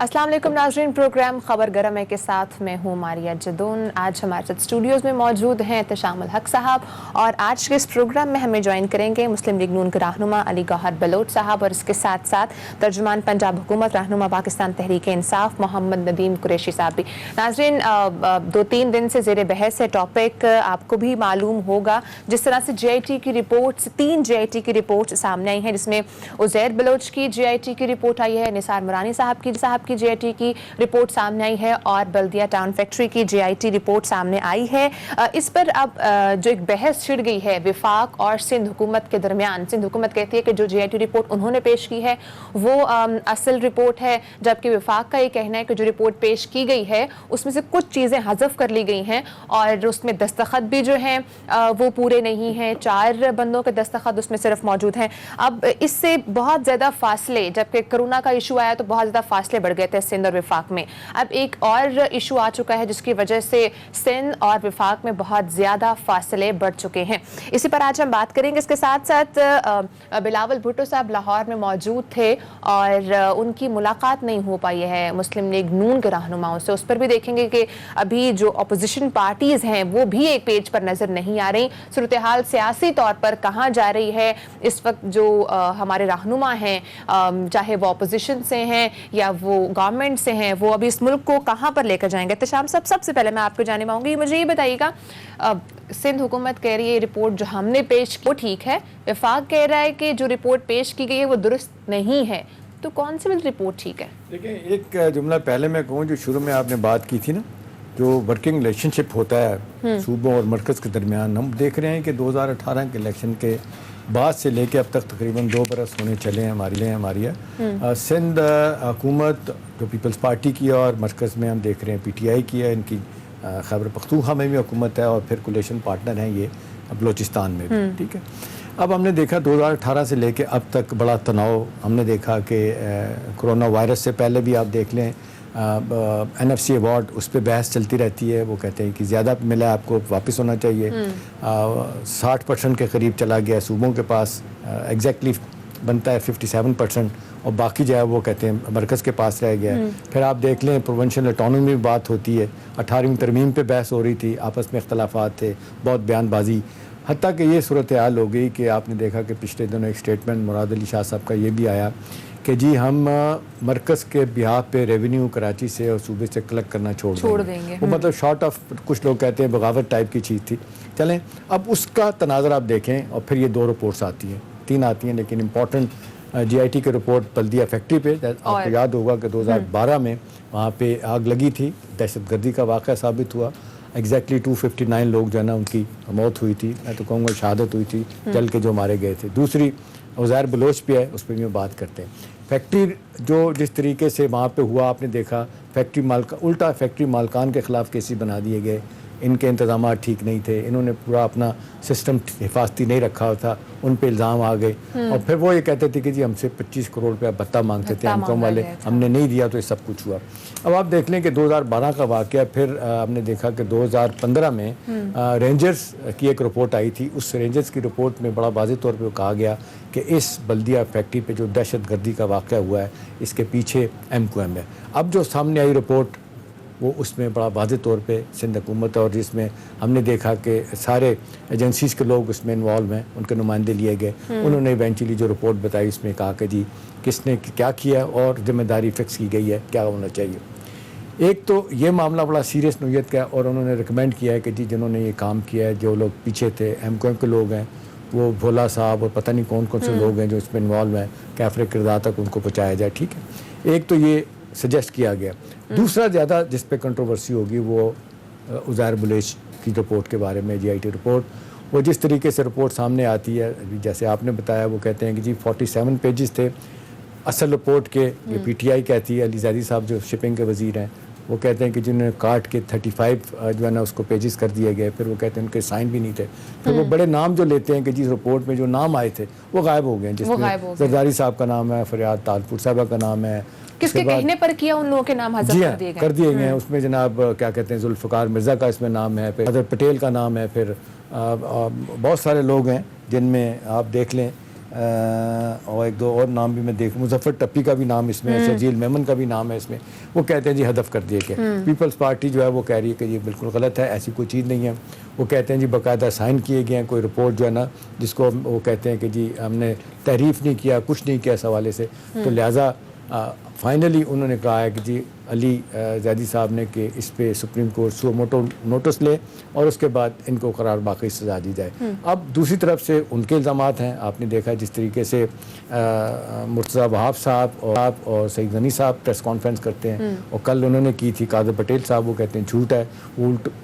अस्सलाम वालेकुम नाज़रीन, प्रोग्राम खबर गरम है के साथ मैं हूँ मारिया जदून। आज हमारे साथ स्टूडियोज़ में मौजूद हैं एहतशाम उल हक साहब और आज के इस प्रोग्राम में हमें ज्वाइन करेंगे मुस्लिम लीग नून के रहनुमा अली गौहर बलोच साहब और इसके साथ साथ तर्जुमान पंजाब हुकूमत रहनुमा पाकिस्तान तहरीक इंसाफ मोहम्मद नदीम कुरैशी साहब भी। नाज़रीन, 2-3 दिन से ज़ेर बहस है टॉपिक, आपको भी मालूम होगा जिस तरह से JIT की रिपोर्ट्स, 3 JIT की रिपोर्ट्स सामने आई हैं, जिसमें उज़ैर बलोच की JIT की रिपोर्ट आई है, निसार मुरानी साहब की JIT की रिपोर्ट सामने आई है और बल्दिया टाउन फैक्ट्री की JIT रिपोर्ट सामने आई है। इस पर अब जो एक बहस छिड़ गई है विफाक और सिंध हुकूमत के दरमियान। सिंध हुकूमत कहती है कि जो JIT रिपोर्ट उन्होंने पेश की है वो असल रिपोर्ट है, जबकि विफाक का ये कहना है कि जो रिपोर्ट पेश की गई है उसमें से कुछ चीज़ें हज़फ कर ली गई हैं और उसमें दस्तखत भी जो हैं वो पूरे नहीं हैं, 4 बंदों के दस्तखत उसमें सिर्फ मौजूद हैं। अब इससे बहुत ज़्यादा फासले, जबकि कोरोना का इशू आया तो बहुत ज़्यादा फासले बढ़ गए थे सिंध और विफाक में। अब एक और इशू आ चुका है जिसकी वजह से सिंध और विफाक में बहुत ज़्यादा फासले बढ़ चुके हैं। इसी पर आज हम बात करेंगे। इसके साथ साथ बिलावल भुट्टो साहब लाहौर में मौजूद थे और उनकी मुलाकात नहीं हो पाई है मुस्लिम लीग नून के रहनुमाओं से। उस पर भी देखेंगे कि अभी जो अपोजिशन पार्टीज़ हैं वो भी एक पेज पर नज़र नहीं आ रही। सूरत हाल सियासी तौर पर कहाँ जा रही है इस वक्त, जो हमारे रहनुमा हैं, चाहे वो अपोजिशन से हैं या वो गवर्नमेंट से हैं, वो अभी इस मुल्क को कहाँ पर लेकर जाएंगे। तशाम साहब, सबसे पहले मैं आपको जाने मांगूंगी, मुझे ये बताइएगा, सिंध हुकूमत कह रही है रिपोर्ट जो हमने पेश की वो ठीक है, विफाक कह रहा है कि जो रिपोर्ट पेश की गई है वो दुरुस्त नहीं है, तो कौन सी रिपोर्ट ठीक है? देखिए, एक जुमला पहले मैं कहूँ, जो शुरू में आपने बात की थी ना, जो वर्किंग रिलेशनशिप होता है सूबों और मरकज़ के दरमियान, हम देख रहे हैं कि 2018 के इलेक्शन के बाद से लेके अब तक तकरीबन 2 बरस होने चले हैं हमारी सिंध हुकूमत जो पीपल्स पार्टी की है और मरकज़ में हम देख रहे हैं PTI की है, इनकी खैबर पख्तूनख्वा में भी हुकूमत है और फिर कोलिशन पार्टनर हैं ये बलोचिस्तान में भी, ठीक है। अब हमने देखा 2018 से लेके अब तक बड़ा तनाव हमने देखा कि कोरोना वायरस से पहले भी आप देख लें NFC अवार्ड, उस पर बहस चलती रहती है। वो कहते हैं कि ज़्यादा मिला, आपको वापस होना चाहिए। 60% के करीब चला गया सूबों के पास, एग्जैक्टली बनता है 57%, और बाकी जो है वो कहते हैं मरकज़ के पास रह गया। फिर आप देख लें प्रोविंशियल ऑटोनॉमी में बात होती है, 18वीं तरमीम पे बहस हो रही थी, आपस में इख्तलाफात थे, बहुत बयानबाजी, हत्ता कि ये सूरत हाल हो गई कि आपने देखा कि पिछले दिनों एक स्टेटमेंट मुराद अली शाह साहब का ये भी आया कि जी हम मरकज़ के बिहाफ पे रेवेन्यू कराची से और सूबे से कलेक्ट करना छोड़ देंगे। वो मतलब शॉर्ट ऑफ, कुछ लोग कहते हैं बगावत टाइप की चीज़ थी। चलें, अब उसका तनाज़र आप देखें और फिर ये 2 रिपोर्ट्स आती हैं, 3 आती हैं, लेकिन इंपॉर्टेंट JIT की रिपोर्ट बल्दिया फैक्ट्री पे, आपको याद होगा कि 2012 में वहाँ पे आग लगी थी, दहशतगर्दी का वाक़या साबित हुआ। एग्जैक्टली 259 लोग जो है ना उनकी मौत हुई थी, मैं तो कहूँगा शहादत हुई थी, जल के जो मारे गए थे। दूसरी उज़ैर बलोच पे है, उस पर भी बात करते हैं। फैक्ट्री जो जिस तरीके से वहाँ पे हुआ, आपने देखा फैक्ट्री मालिक उल्टा फैक्ट्री मालकान के ख़िलाफ़ केसेस बना दिए गए, इनके इंतजाम ठीक नहीं थे, इन्होंने पूरा अपना सिस्टम हिफाजती नहीं रखा था, उन पे इल्ज़ाम आ गए। और फिर वो ये कहते थे कि जी हमसे 25 करोड़ रुपया भत्ता मांगते थे एमकॉम वाले, हमने नहीं दिया तो ये सब कुछ हुआ। अब आप देख लें कि 2012 का वाक़या, फिर हमने देखा कि 2015 में रेंजर्स की एक रिपोर्ट आई थी। उस रेंजर्स की रिपोर्ट में बड़ा वाज़ेह तौर पर कहा गया कि इस बल्दिया फैक्ट्री पे जो दहशतगर्दी का वाक़या हुआ है इसके पीछे MQM है। अब जो सामने आई रिपोर्ट वो उसमें बड़ा वाज़ेह तौर पे सिंध हुकूमत, और जिसमें हमने देखा कि सारे एजेंसीज़ के लोग उसमें इन्वॉल्व हैं, उनके नुमाइंदे लिए गए। उन्होंने इवेंचुअली जो रिपोर्ट बताई उसमें कहा कि जी किसने क्या किया और ज़िम्मेदारी फिक्स की गई है, क्या होना चाहिए। एक तो ये मामला बड़ा सीरियस नोयत का है और उन्होंने रिकमेंड किया है कि जी जिन्होंने ये काम किया है, जो लोग पीछे थे MQM के लोग हैं, वो भोला साहब और पता नहीं कौन कौन से लोग हैं जो इसमें इन्वॉल्व हैं, कैफरे किरदार तक उनको पहुँचाया जाए, ठीक है। एक तो ये सजेस्ट किया गया। दूसरा ज़्यादा जिस पे कंट्रोवर्सी होगी वो उज़ैर बलोच की रिपोर्ट के बारे में, JIT रिपोर्ट, वो जिस तरीके से रिपोर्ट सामने आती है, जैसे आपने बताया, वो कहते हैं कि जी 47 पेजेस थे असल रिपोर्ट के, ये PTI कहती है, अली ज़ैदी साहब जो शिपिंग के वज़ीर हैं, वो कहते हैं कि जिन्होंने काट के 35 जो है ना उसको पेजेस कर दिए गए, फिर वो कहते हैं उनके साइन भी नहीं थे। फिर वो बड़े नाम जो लेते हैं कि जिस रिपोर्ट में जो नाम आए थे वो गायब हो गए, जिसमें जरदारी साहब का नाम है, फरियाद तालपुर साहबा का नाम है, किसके कहने पर किया उन लोगों के नाम हज़फ कर दिए गए हैं। उसमें जनाब क्या कहते हैं जुल्फ़िकार मिर्ज़ा का इसमें नाम है, फिर अदर पटेल का नाम है, फिर बहुत सारे लोग हैं जिनमें आप देख लें और एक दो और नाम भी मैं देख, मुजफ्फर टप्पी का भी नाम इसमें है, शजील मेमन का भी नाम है इसमें, वो कहते हैं जी हदफ कर दिए गए। पीपल्स पार्टी जो है वो कह रही है कि ये बिल्कुल गलत है, ऐसी कोई चीज़ नहीं है। वो कहते हैं जी बाकायदा साइन किए गए हैं कोई रिपोर्ट जो है ना, जिसको वो कहते हैं कि जी हमने तहरीफ नहीं किया, कुछ नहीं किया इस हवाले से। तो लिहाजा फाइनली उन्होंने कहा है कि जी अली जैदी साहब ने कि इस पे सुप्रीम कोर्ट सो मोटो नोटिस ले और उसके बाद इनको करार बाकी सजा दी जाए। अब दूसरी तरफ से उनके इल्ज़ामात हैं, आपने देखा जिस तरीके से मुर्तज़ा वहाब साहब और सईद गनी साहब प्रेस कॉन्फ्रेंस करते हैं, और कल उन्होंने की थी कादर पटेल साहब, वो कहते हैं झूठ है,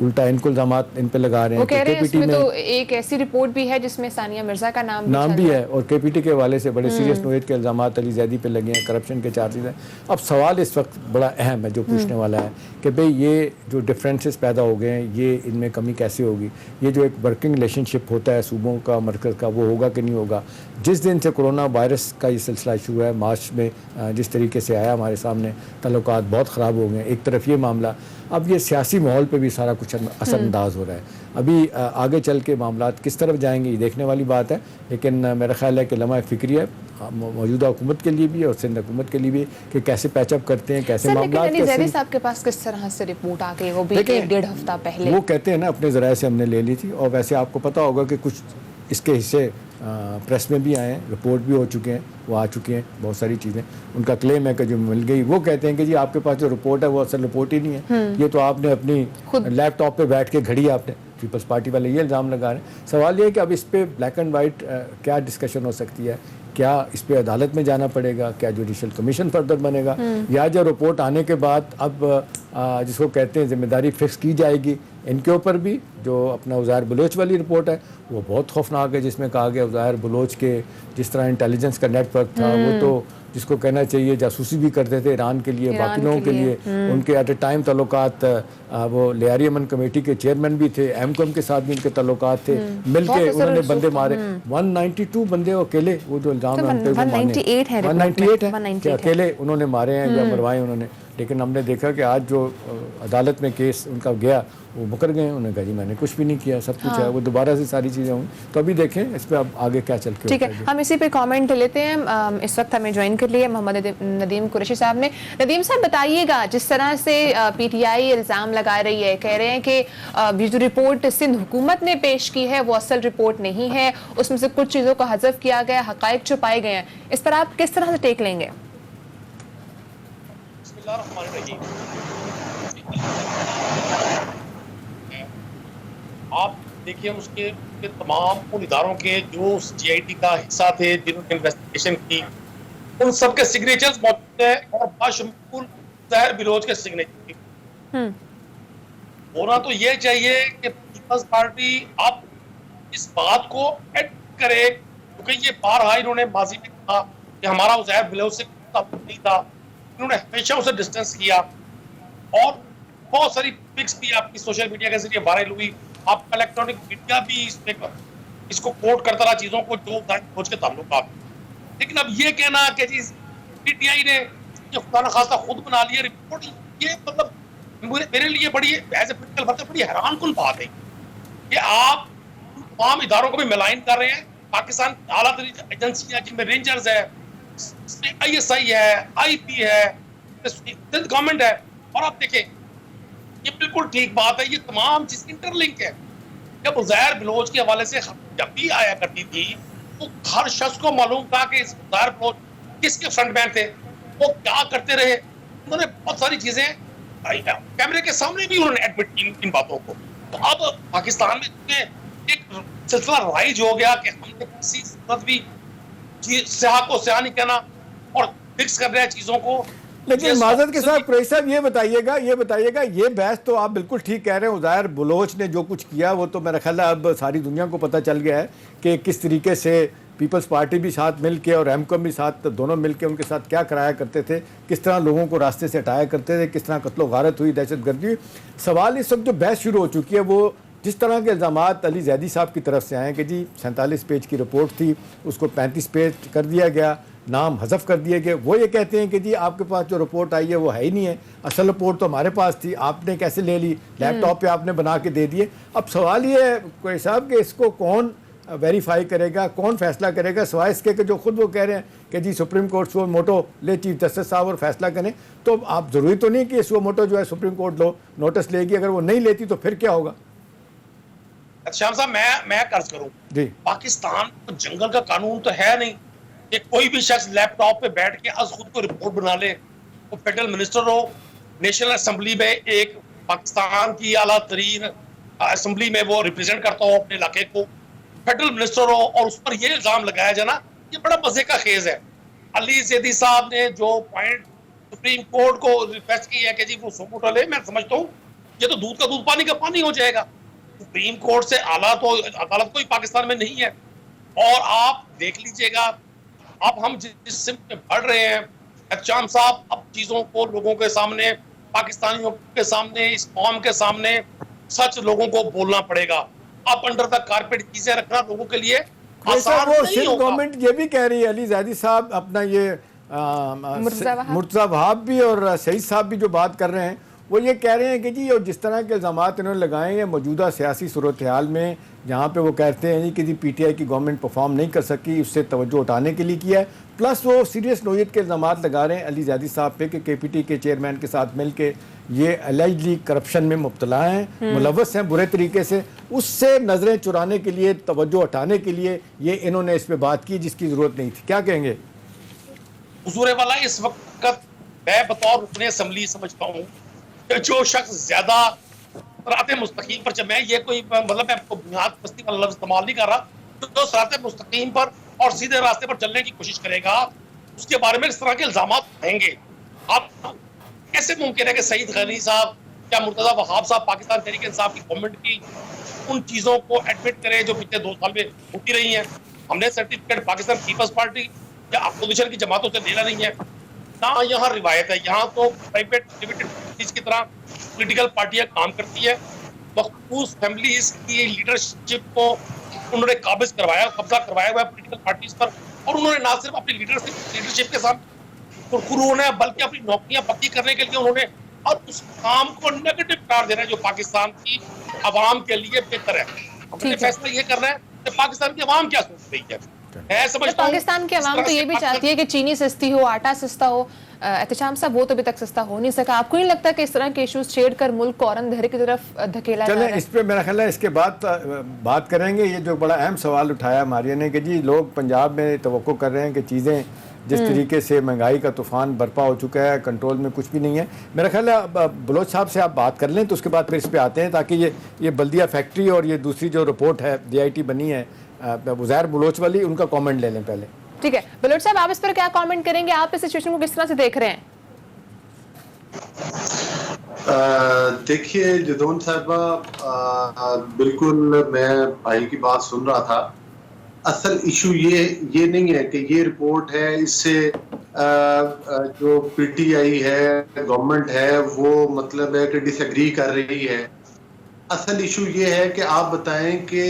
उल्टा इनको इल्ज़ामात इन पे लगा रहे हैं। वो कह रहे हैं इसमें तो एक ऐसी रिपोर्ट भी है जिसमें सानिया मिर्जा का नाम भी है, और KPT के हवाले से बड़े सीरियस नोएट के इल्ज़ामात अली जैदी पे लगे हैं, करप्शन के चार्जेस हैं। अब सवाल इस वक्त बड़ा अहम है जो पूछने वाला है कि भाई ये जो डिफरेंसेस पैदा हो गए हैं, ये इनमें कमी कैसे होगी? ये जो एक वर्किंग रिलेशनशिप होता है सूबों का मरकज़ का, वो होगा कि नहीं होगा? जिस दिन से कोरोना वायरस का ये सिलसिला शुरू है, मार्च में जिस तरीके से आया हमारे सामने, ताल्लुकात बहुत ख़राब हो गए। एक तरफ ये मामला, अब ये सियासी माहौल पे भी सारा कुछ असरअंदाज हो रहा है। अभी आगे चल के मामलात किस तरफ जाएंगे ये देखने वाली बात है, लेकिन मेरा ख्याल है कि लम्हा फ़िक्री है मौजूदा हुकूमत के लिए भी और सिंध हुकूमत के लिए भी कि कैसे पैचअप करते हैं, कैसे मामला। जैदी साहब के पास किस तरह से रिपोर्ट आ गई, वो भी 1.5 हफ्ता पहले? वो कहते हैं ना अपने ज़राए से हमने ले ली थी, और वैसे आपको पता होगा कि कुछ इसके हिस्से प्रेस में भी आए हैं, रिपोर्ट भी हो चुके हैं, वो आ चुके हैं बहुत सारी चीज़ें। उनका क्लेम है कि जो मिल गई, वो कहते हैं कि जी आपके पास जो रिपोर्ट है वो असल रिपोर्ट ही नहीं है, ये तो आपने अपनी लैपटॉप पे बैठ के घड़ी आपने, पीपल्स पार्टी वाले ये इल्ज़ाम लगा रहे हैं। सवाल ये है कि अब इस पर ब्लैक एंड वाइट क्या डिस्कशन हो सकती है? क्या इस पर अदालत में जाना पड़ेगा? क्या जुडिशल कमीशन फर्दर बनेगा? या जो रिपोर्ट आने के बाद अब जिसको कहते हैं जिम्मेदारी फिक्स की जाएगी इनके ऊपर भी? जो अपना उज़ैर बलोच वाली रिपोर्ट है वो बहुत खौफनाक है, जिसमें कहा गया उज़ैर बलोच के जिस तरह इंटेलिजेंस का नेटवर्क था, वो तो जिसको कहना चाहिए जासूसी भी करते थे ईरान के लिए, बाकी लोगों के लिए। उनके एट ए टाइम ताल्लुकात, वो लियारी अमन कमेटी के चेयरमैन भी थे, एमकॉम के साथ भी इनके ताल्लुकात थे, मिलके उन्होंने बंदे मारे 192 बंदे अकेले, वो जो इल्ज़ाम है 198 है कि अकेले उन्होंने मारे हैं या मरवाए उन्होंने। लेकिन हमने देखा कि आज जो अदालत में केस उनका गया वो मुकर गए, उन्होंने कहा जी मैंने कुछ भी नहीं किया, सब कुछ है। वो दोबारा से सारी चीज़ें होंगी, तो अभी देखें इस पर अब आगे क्या चल के। ठीक है, हम इसी पे कमेंट लेते हैं। इस वक्त हमें ज्वाइन कर लिए मोहम्मद नदीम कुरैशी साहब ने। नदीम साहब बताइएगा, जिस तरह से PTI इल्ज़ाम लगा रही है, कह रहे हैं कि जो रिपोर्ट सिंध हुकूमत ने पेश की है वो असल रिपोर्ट नहीं है, उसमें से कुछ चीज़ों को हज़फ किया गया, हक़ाइक़ छुपाए गए हैं, इस पर आप किस तरह से टेक लेंगे? आप देखिए उसके तमाम उन इदारों के जो GIT का हिस्सा थे, जिन्होंने इन्वेस्टिगेशन की, उन सबके सिग्नेचर्स मौजूद है, और बाशमूल ज़ाहिर बिलोच के सिग्नेचर। होना तो ये चाहिए कि पीपल्स पार्टी अब इस बात को एड करे, क्योंकि ये बारहा इन्होंने माजी में कहा कि हमारा ज़ाहिर बिलोच से ताल्लुक नहीं था, इन्होंने हमेशा उसे डिस्टेंस किया, और बहुत सारी पिक्स भी आपकी सोशल मीडिया के जरिए वायरल हुई, आपका इलेक्ट्रॉनिक मीडिया भी इसको कोट करता रहा चीजों को जो खोज के ताल्लुकात। लेकिन अब ये कहना कि जी PTI ने खुदा न खास्ता खुद बना लिया रिपोर्ट, ये मतलब मेरे लिए बड़ी एज ए पॉलिटिकल वर्कर बड़ी हैरानकुन बात है कि आप तमाम इदारों को भी मिलाइन कर रहे हैं। पाकिस्तान आला एजेंसियां जिनमें रेंजर्स है, ISI है, IP है, गवर्नमेंट है, और आप देखें ये बिल्कुल ठीक बात है, ये तमाम चीज इंटरलिंक है। जब उज़ैर बलोच के हवाले से जब भी आया करती थी तो हर शख्स को मालूम था कि उज़ैर बलोच किसके फ्रंटमैन थे, वो क्या करते रहे। उन्होंने बहुत सारी चीजें कैमरे के सामने भी उन्होंने एडमिट की इन बातों को। तो अब पाकिस्तान में एक सिलसिला राइज हो गया कि हमने किसी सूरत भी स्याह को स्याह नहीं कहना और फिक्स कर रहे हैं चीजों को। लेकिन माजरत के साथ कुरैशी साहब ये बताइएगा ये बहस तो आप बिल्कुल ठीक कह रहे हैं, उज़ैर बलोच ने जो कुछ किया वो तो मेरा ख्याल है अब सारी दुनिया को पता चल गया है कि किस तरीके से पीपल्स पार्टी भी साथ मिल के और एमकॉम भी साथ, दोनों मिल के उनके साथ क्या कराया करते थे, किस तरह लोगों को रास्ते से हटाया करते थे, किस तरह कत्लो गारत हुई, दहशत गर्दी हुई। सवाल इस वक्त जो बहस शुरू हो चुकी है वो जिस तरह के इल्ज़ामात अली जैदी साहब की तरफ से आए कि जी 47 पेज की रिपोर्ट थी, उसको 35 पेज कर दिया गया, नाम हज़फ कर दिए गए। वो ये कहते हैं कि जी आपके पास जो रिपोर्ट आई है वो है ही नहीं है, असल रिपोर्ट तो हमारे पास थी, आपने कैसे ले ली, लैपटॉप पे आपने बना के दे दिए। अब सवाल ये है कोई साहब कि इसको कौन वेरीफाई करेगा, कौन फैसला करेगा, सिवाय इसके कि जो खुद वो कह रहे हैं कि जी सुप्रीम कोर्ट सुओ मोटो ले चीफ जस्टिस साहब और फैसला करें। तो आप ज़रूरी तो नहीं कि सुओ मोटो जो है सुप्रीम कोर्ट लो नोटिस लेगी, अगर वो नहीं लेती तो फिर क्या होगा? श्याम साहब, मैं कर्ज करूं जी, पाकिस्तान तो जंगल का कानून तो है नहीं कि कोई भी शख्स लैपटॉप पे बैठ के आज खुद को रिपोर्ट बना ले। वो फेडरल मिनिस्टर हो, नेशनल असेंबली में एक पाकिस्तान की आला तरीन असेंबली में वो रिप्रेजेंट करता हो अपने इलाके को, फेडरल मिनिस्टर हो, और उस पर ये इल्जाम लगाया जाए ना, ये बड़ा मजे का खेज है। अली जैदी साहब ने जो पॉइंट सुप्रीम कोर्ट को रिक्वेस्ट की है कि जी वो सुमोटो ले, मैं समझता हूँ ये तो दूध का दूध पानी का पानी हो जाएगा। सुप्रीम कोर्ट से आला तो अदालत कोई पाकिस्तान में नहीं है। और आप देख लीजिएगा, अब हम जिस सिमत में बढ़ रहे हैं एहतशाम साहब, अब चीजों को लोगों के सामने, पाकिस्तानियों के सामने, इस कौम के सामने सच लोगों को बोलना पड़ेगा। अब अंडर द कारपेट चीजें रखना लोगों के लिए आसान वो नहीं सिंध होगा। गवर्नमेंट ये भी कह रही है, अली जैदी साहब अपना ये मुर्तज़ा वहाब भी और सईद साहब भी जो बात कर रहे हैं, वो ये कह रहे हैं कि जी और जिस तरह के इल्ज़ामात इन्होंने लगाए हैं मौजूदा सियासी सूरत हाल में, जहाँ पे वो कहते हैं जी कि जी PTI की गवर्नमेंट परफॉर्म नहीं कर सकी, उससे तवज्जो उठाने के लिए किया है। प्लस वो सीरियस नोयत के इल्ज़ामात लगा रहे हैं अली जैदी साहब पे कि KPT के चेयरमैन के साथ मिल के ये एलिजली करप्शन में मुब्तला हैं, मुलव्वस हैं बुरे तरीके से, उससे नज़रें चुराने के लिए, तवज्जो हटाने के लिए ये इन्होंने इस पर बात की जिसकी ज़रूरत नहीं थी। क्या कहेंगे? हुजूर वाला, इस वक्त मैं बतौर रुकने असेंबली समझता हूँ जो शख्स ज्यादा सरात मुस्तकीम पर, मैं ये कोई मतलब मैं बुनियाद बस्ती वाला लफ्ज इस्तेमाल नहीं कर रहा, जो सरात मुस्तकीम पर और सीधे रास्ते पर चलने की कोशिश करेगा उसके बारे में इस तरह के इल्जाम आएंगे। आप कैसे मुमकिन है कि सईद गनी साहब या मुर्तज़ा वहाब साहब पाकिस्तान तहरीक इंसाफ की गवर्नमेंट की उन चीजों को एडमिट करें जो पिछले 2 साल में होती रही हैं? हमने सर्टिफिकेट पाकिस्तान पीपल्स पार्टी या अपोजिशन की जमातों से लेना नहीं है ना, यहाँ रिवायत है। यहाँ तो प्राइवेट लिमिटेड फैमिलीज की तरह पॉलिटिकल पार्टियां काम करती है। मखसूस फैमिलीज की लीडरशिप को उन्होंने काबिज करवाया, कब्जा करवाया हुआ है पॉलिटिकल पार्टीज पर, और उन्होंने ना सिर्फ अपनी लीडरशिप के साथ उन्होंने बल्कि अपनी नौकरियां पक्की करने के लिए उन्होंने और उस काम को नेगेटिव करार देना है जो पाकिस्तान की आवाम के लिए बेहतर है। हमने फैसला ये करना है कि पाकिस्तान की आवाम क्या सोच रही है। मैं समझता हूं पाकिस्तान की आवाम तो ये भी चाहती है कि चीनी सस्ती हो, आटा सस्ता हो। एहतशाम साहब, वो तो अभी तक सस्ता हो नहीं सका। आपको नहीं लगता कि इस तरह के इश्यूज छेड़ कर मुल्क को और अंधेरे की तरफ धकेला जा रहा है? इस पे मेरा ख्याल है इसके बाद बात करेंगे। ये जो बड़ा अहम सवाल उठाया मारिया ने कि जी लोग पंजाब में तवक्को कर रहे हैं कि चीज़ें जिस तरीके से महंगाई का तूफान बर्पा हो चुका है, कंट्रोल में कुछ भी नहीं है। मेरा ख्याल है बलोच साहब से आप बात कर लें तो उसके बाद फिर इस पे आते हैं, ताकि ये बल्दिया फैक्ट्री और ये दूसरी जो रिपोर्ट है DIT बनी है उज़ैर बलोच वाली, उनका कमेंट ले लें पहले। ठीक है बलोच साहब, आप इस पर क्या कमेंट करेंगे? आप इस सिचुएशन को किस तरह से देख रहे हैं? देखिए जदौन साहबा, बिल्कुल मैं भाई की बात सुन रहा था। असल इशू ये नहीं है कि ये रिपोर्ट है, इससे जो PTI है, गवर्नमेंट है, वो मतलब है कि डिसएग्री कर रही है। असल इशू ये है कि आप बताएं कि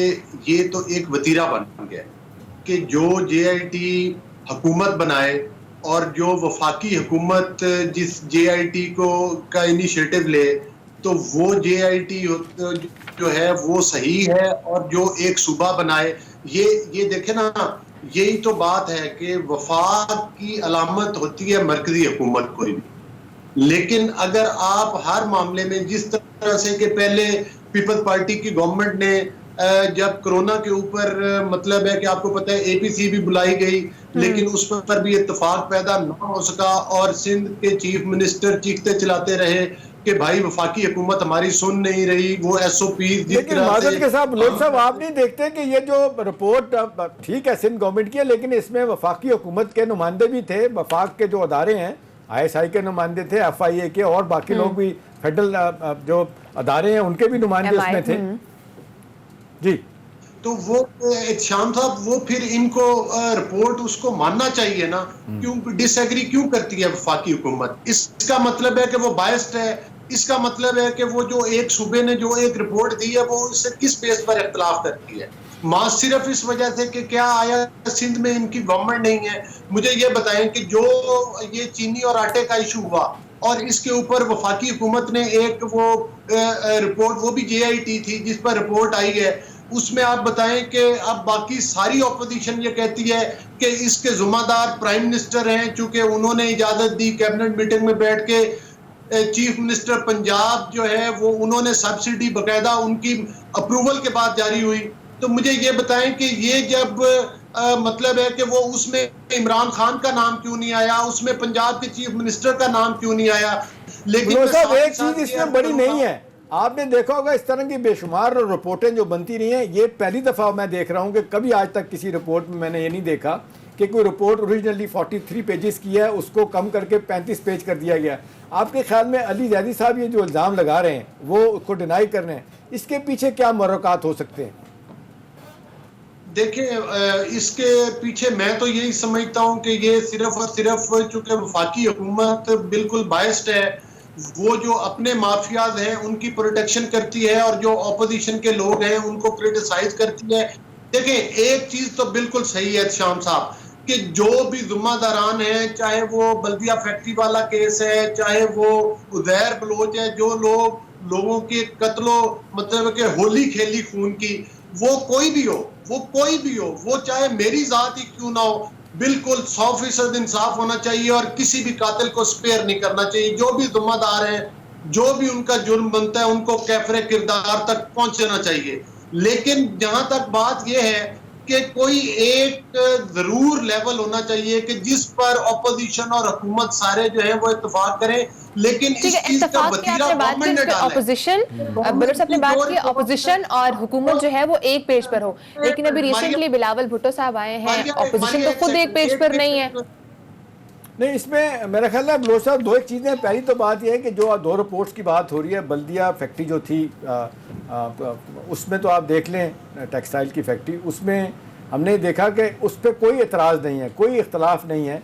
ये तो एक वतीरा बन गया कि जो JIT हुकूमत बनाए और जो वफाकी हुकूमत जिस JIT को का इनिशिएटिव ले तो वो JIT जो है वो सही है, और जो एक सूबा बनाए ये देखे ना, यही तो बात है कि वफाक की अलामत होती है मरकजी हुकूमत कोई भी। लेकिन अगर आप हर मामले में जिस तरह से कि पहले पीपल्स पार्टी की गवर्नमेंट ने जब कोरोना के ऊपर मतलब है कि आपको पता है APC भी बुलाई गई, लेकिन उस पर भी इत्तेफाक पैदा ना हो सका और सिंध के चीफ मिनिस्टर चीखते चलाते रहे कि भाई वफाकी हुकूमत हमारी सुन नहीं रही, वो SOPs लेकिन माजरत के साथ बलोच साहब, आप नहीं देखते कि ये जो रिपोर्ट ठीक है सिंध गवर्नमेंट की है, लेकिन इसमें वफाकी हुकूमत के नुमाइंदे भी थे, वफाक के जो अदारे हैं ISI के नुमाइंदे थे, FIA के, और बाकी लोग भी फेडरल जो अदारे हैं उनके भी नुमाइंदे उसमें थे जी। तो वो शाम साहब, वो फिर इनको रिपोर्ट उसको मानना चाहिए ना, क्यों डिसएग्री क्यों करती है वफाकी हुकूमत? इसका मतलब है कि वो बायस्ड है, इसका मतलब है कि वो जो एक सूबे ने जो एक रिपोर्ट दी है वो उससे किस बेस पर इख्तलाफ करती है? मां सिर्फ इस वजह से कि क्या आया सिंध में इनकी गवर्नमेंट नहीं है? मुझे ये बताएं कि जो ये चीनी और आटे का इशू हुआ और इसके ऊपर वफाकी हुकूमत ने एक वो रिपोर्ट, वो भी JIT थी जिस पर रिपोर्ट आई है, उसमें आप बताएं कि अब बाकी सारी ऑपोजिशन ये कहती है कि इसके जिम्मेदार प्राइम मिनिस्टर हैं, चूंकि उन्होंने इजाजत दी कैबिनेट मीटिंग में बैठ के। चीफ मिनिस्टर पंजाब जो है वो उन्होंने सब्सिडी बकायदा उनकी अप्रूवल के बाद जारी हुई। तो मुझे ये बताएं कि ये जब मतलब है कि वो उसमें इमरान खान का नाम क्यों नहीं आया, उसमें पंजाब के चीफ मिनिस्टर का नाम क्यों नहीं आया। लेकिन तो मैं साहब साथ ही एक साथ चीज ये इसमें अर्ज बड़ी करूंगा- नहीं है, आपने देखा होगा इस तरह की बेशुमार रिपोर्टें जो बनती रही हैं, ये पहली दफ़ा मैं देख रहा हूं कि कभी आज तक किसी रिपोर्ट में मैंने ये नहीं देखा कि कोई रिपोर्ट ओरिजिनली 43 पेजेस की है उसको कम करके 35 पेज कर दिया गया। आपके ख्याल में अली जैदी साहब ये जो इल्ज़ाम लगा रहे हैं वो उसको डिनाई कर रहे हैं, इसके पीछे क्या मुहर्रकात हो सकते हैं? देखिए इसके पीछे मैं तो यही समझता हूं कि ये सिर्फ और सिर्फ चूंकि वफाकी हुकूमत बिल्कुल बायस्ड है, वो जो अपने माफियाज हैं उनकी प्रोटेक्शन करती है और जो ऑपोजिशन के लोग हैं उनको क्रिटिसाइज करती है। देखिए एक चीज तो बिल्कुल सही है शाम साहब कि जो भी जुम्मेदारान हैं, चाहे वो बल्दिया फैक्ट्री वाला केस है, चाहे वो उदैर बलोच है, जो लोगों के कत्लो मतलब के होली खेली खून की, वो कोई भी हो, वो चाहे मेरी जात ही क्यों ना हो, बिल्कुल 100% इंसाफ होना चाहिए और किसी भी कातिल को स्पेयर नहीं करना चाहिए। जो भी जिम्मेदार है, जो भी उनका जुर्म बनता है, उनको कैफरे किरदार तक पहुंचना चाहिए। लेकिन जहां तक बात यह है कि कोई एक जरूर लेवल होना चाहिए कि जिस पर ऑपोजिशन और हुकूमत सारे जो है वो इत्तेफाक करें, लेकिन ठीक इस है, चीज का इत्तेफाक की वतीरा आपने बात की, गवर्नमेंट ने उस पे डाला है। ऑपोजिशन बलोच साहब ने बात की ऑपोजिशन और हुकूमत जो है वो एक पेज पर हो, लेकिन अभी रिसेंटली बिलावल भुट्टो साहब आए हैं, ऑपोजिशन तो खुद एक पेज पर नहीं है। नहीं, इसमें मेरा ख्याल है बलोच साहब दो एक चीज़ें, पहली तो बात यह है कि जो दो रिपोर्ट्स की बात हो रही है, बल्दिया फैक्ट्री जो थी उसमें तो आप देख लें टेक्सटाइल की फैक्ट्री, उसमें हमने देखा कि उस पर कोई एतराज़ नहीं है, कोई इख्तलाफ नहीं है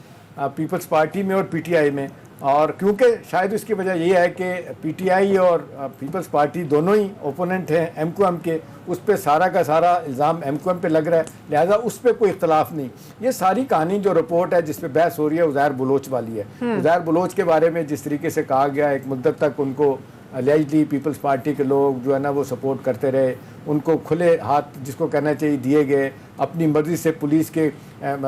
पीपल्स पार्टी में और पीटीआई में। और क्योंकि शायद इसकी वजह ये है कि पीटीआई और पीपल्स पार्टी दोनों ही ओपोनेंट हैं एमक्यूएम के, उस पर सारा का सारा इल्ज़ाम एमक्यूएम पे लग रहा है, लिहाजा उस पर कोई इख्तलाफ नहीं। ये सारी कहानी जो रिपोर्ट है जिस पे बहस हो रही है उज़ैर बलोच वाली है। उज़ैर बलोच के बारे में जिस तरीके से कहा गया, एक मुद्दत तक उनको एलिजली पीपल्स पार्टी के लोग जो है ना वो सपोर्ट करते रहे, उनको खुले हाथ जिसको कहना चाहिए दिए गए, अपनी मर्ज़ी से पुलिस के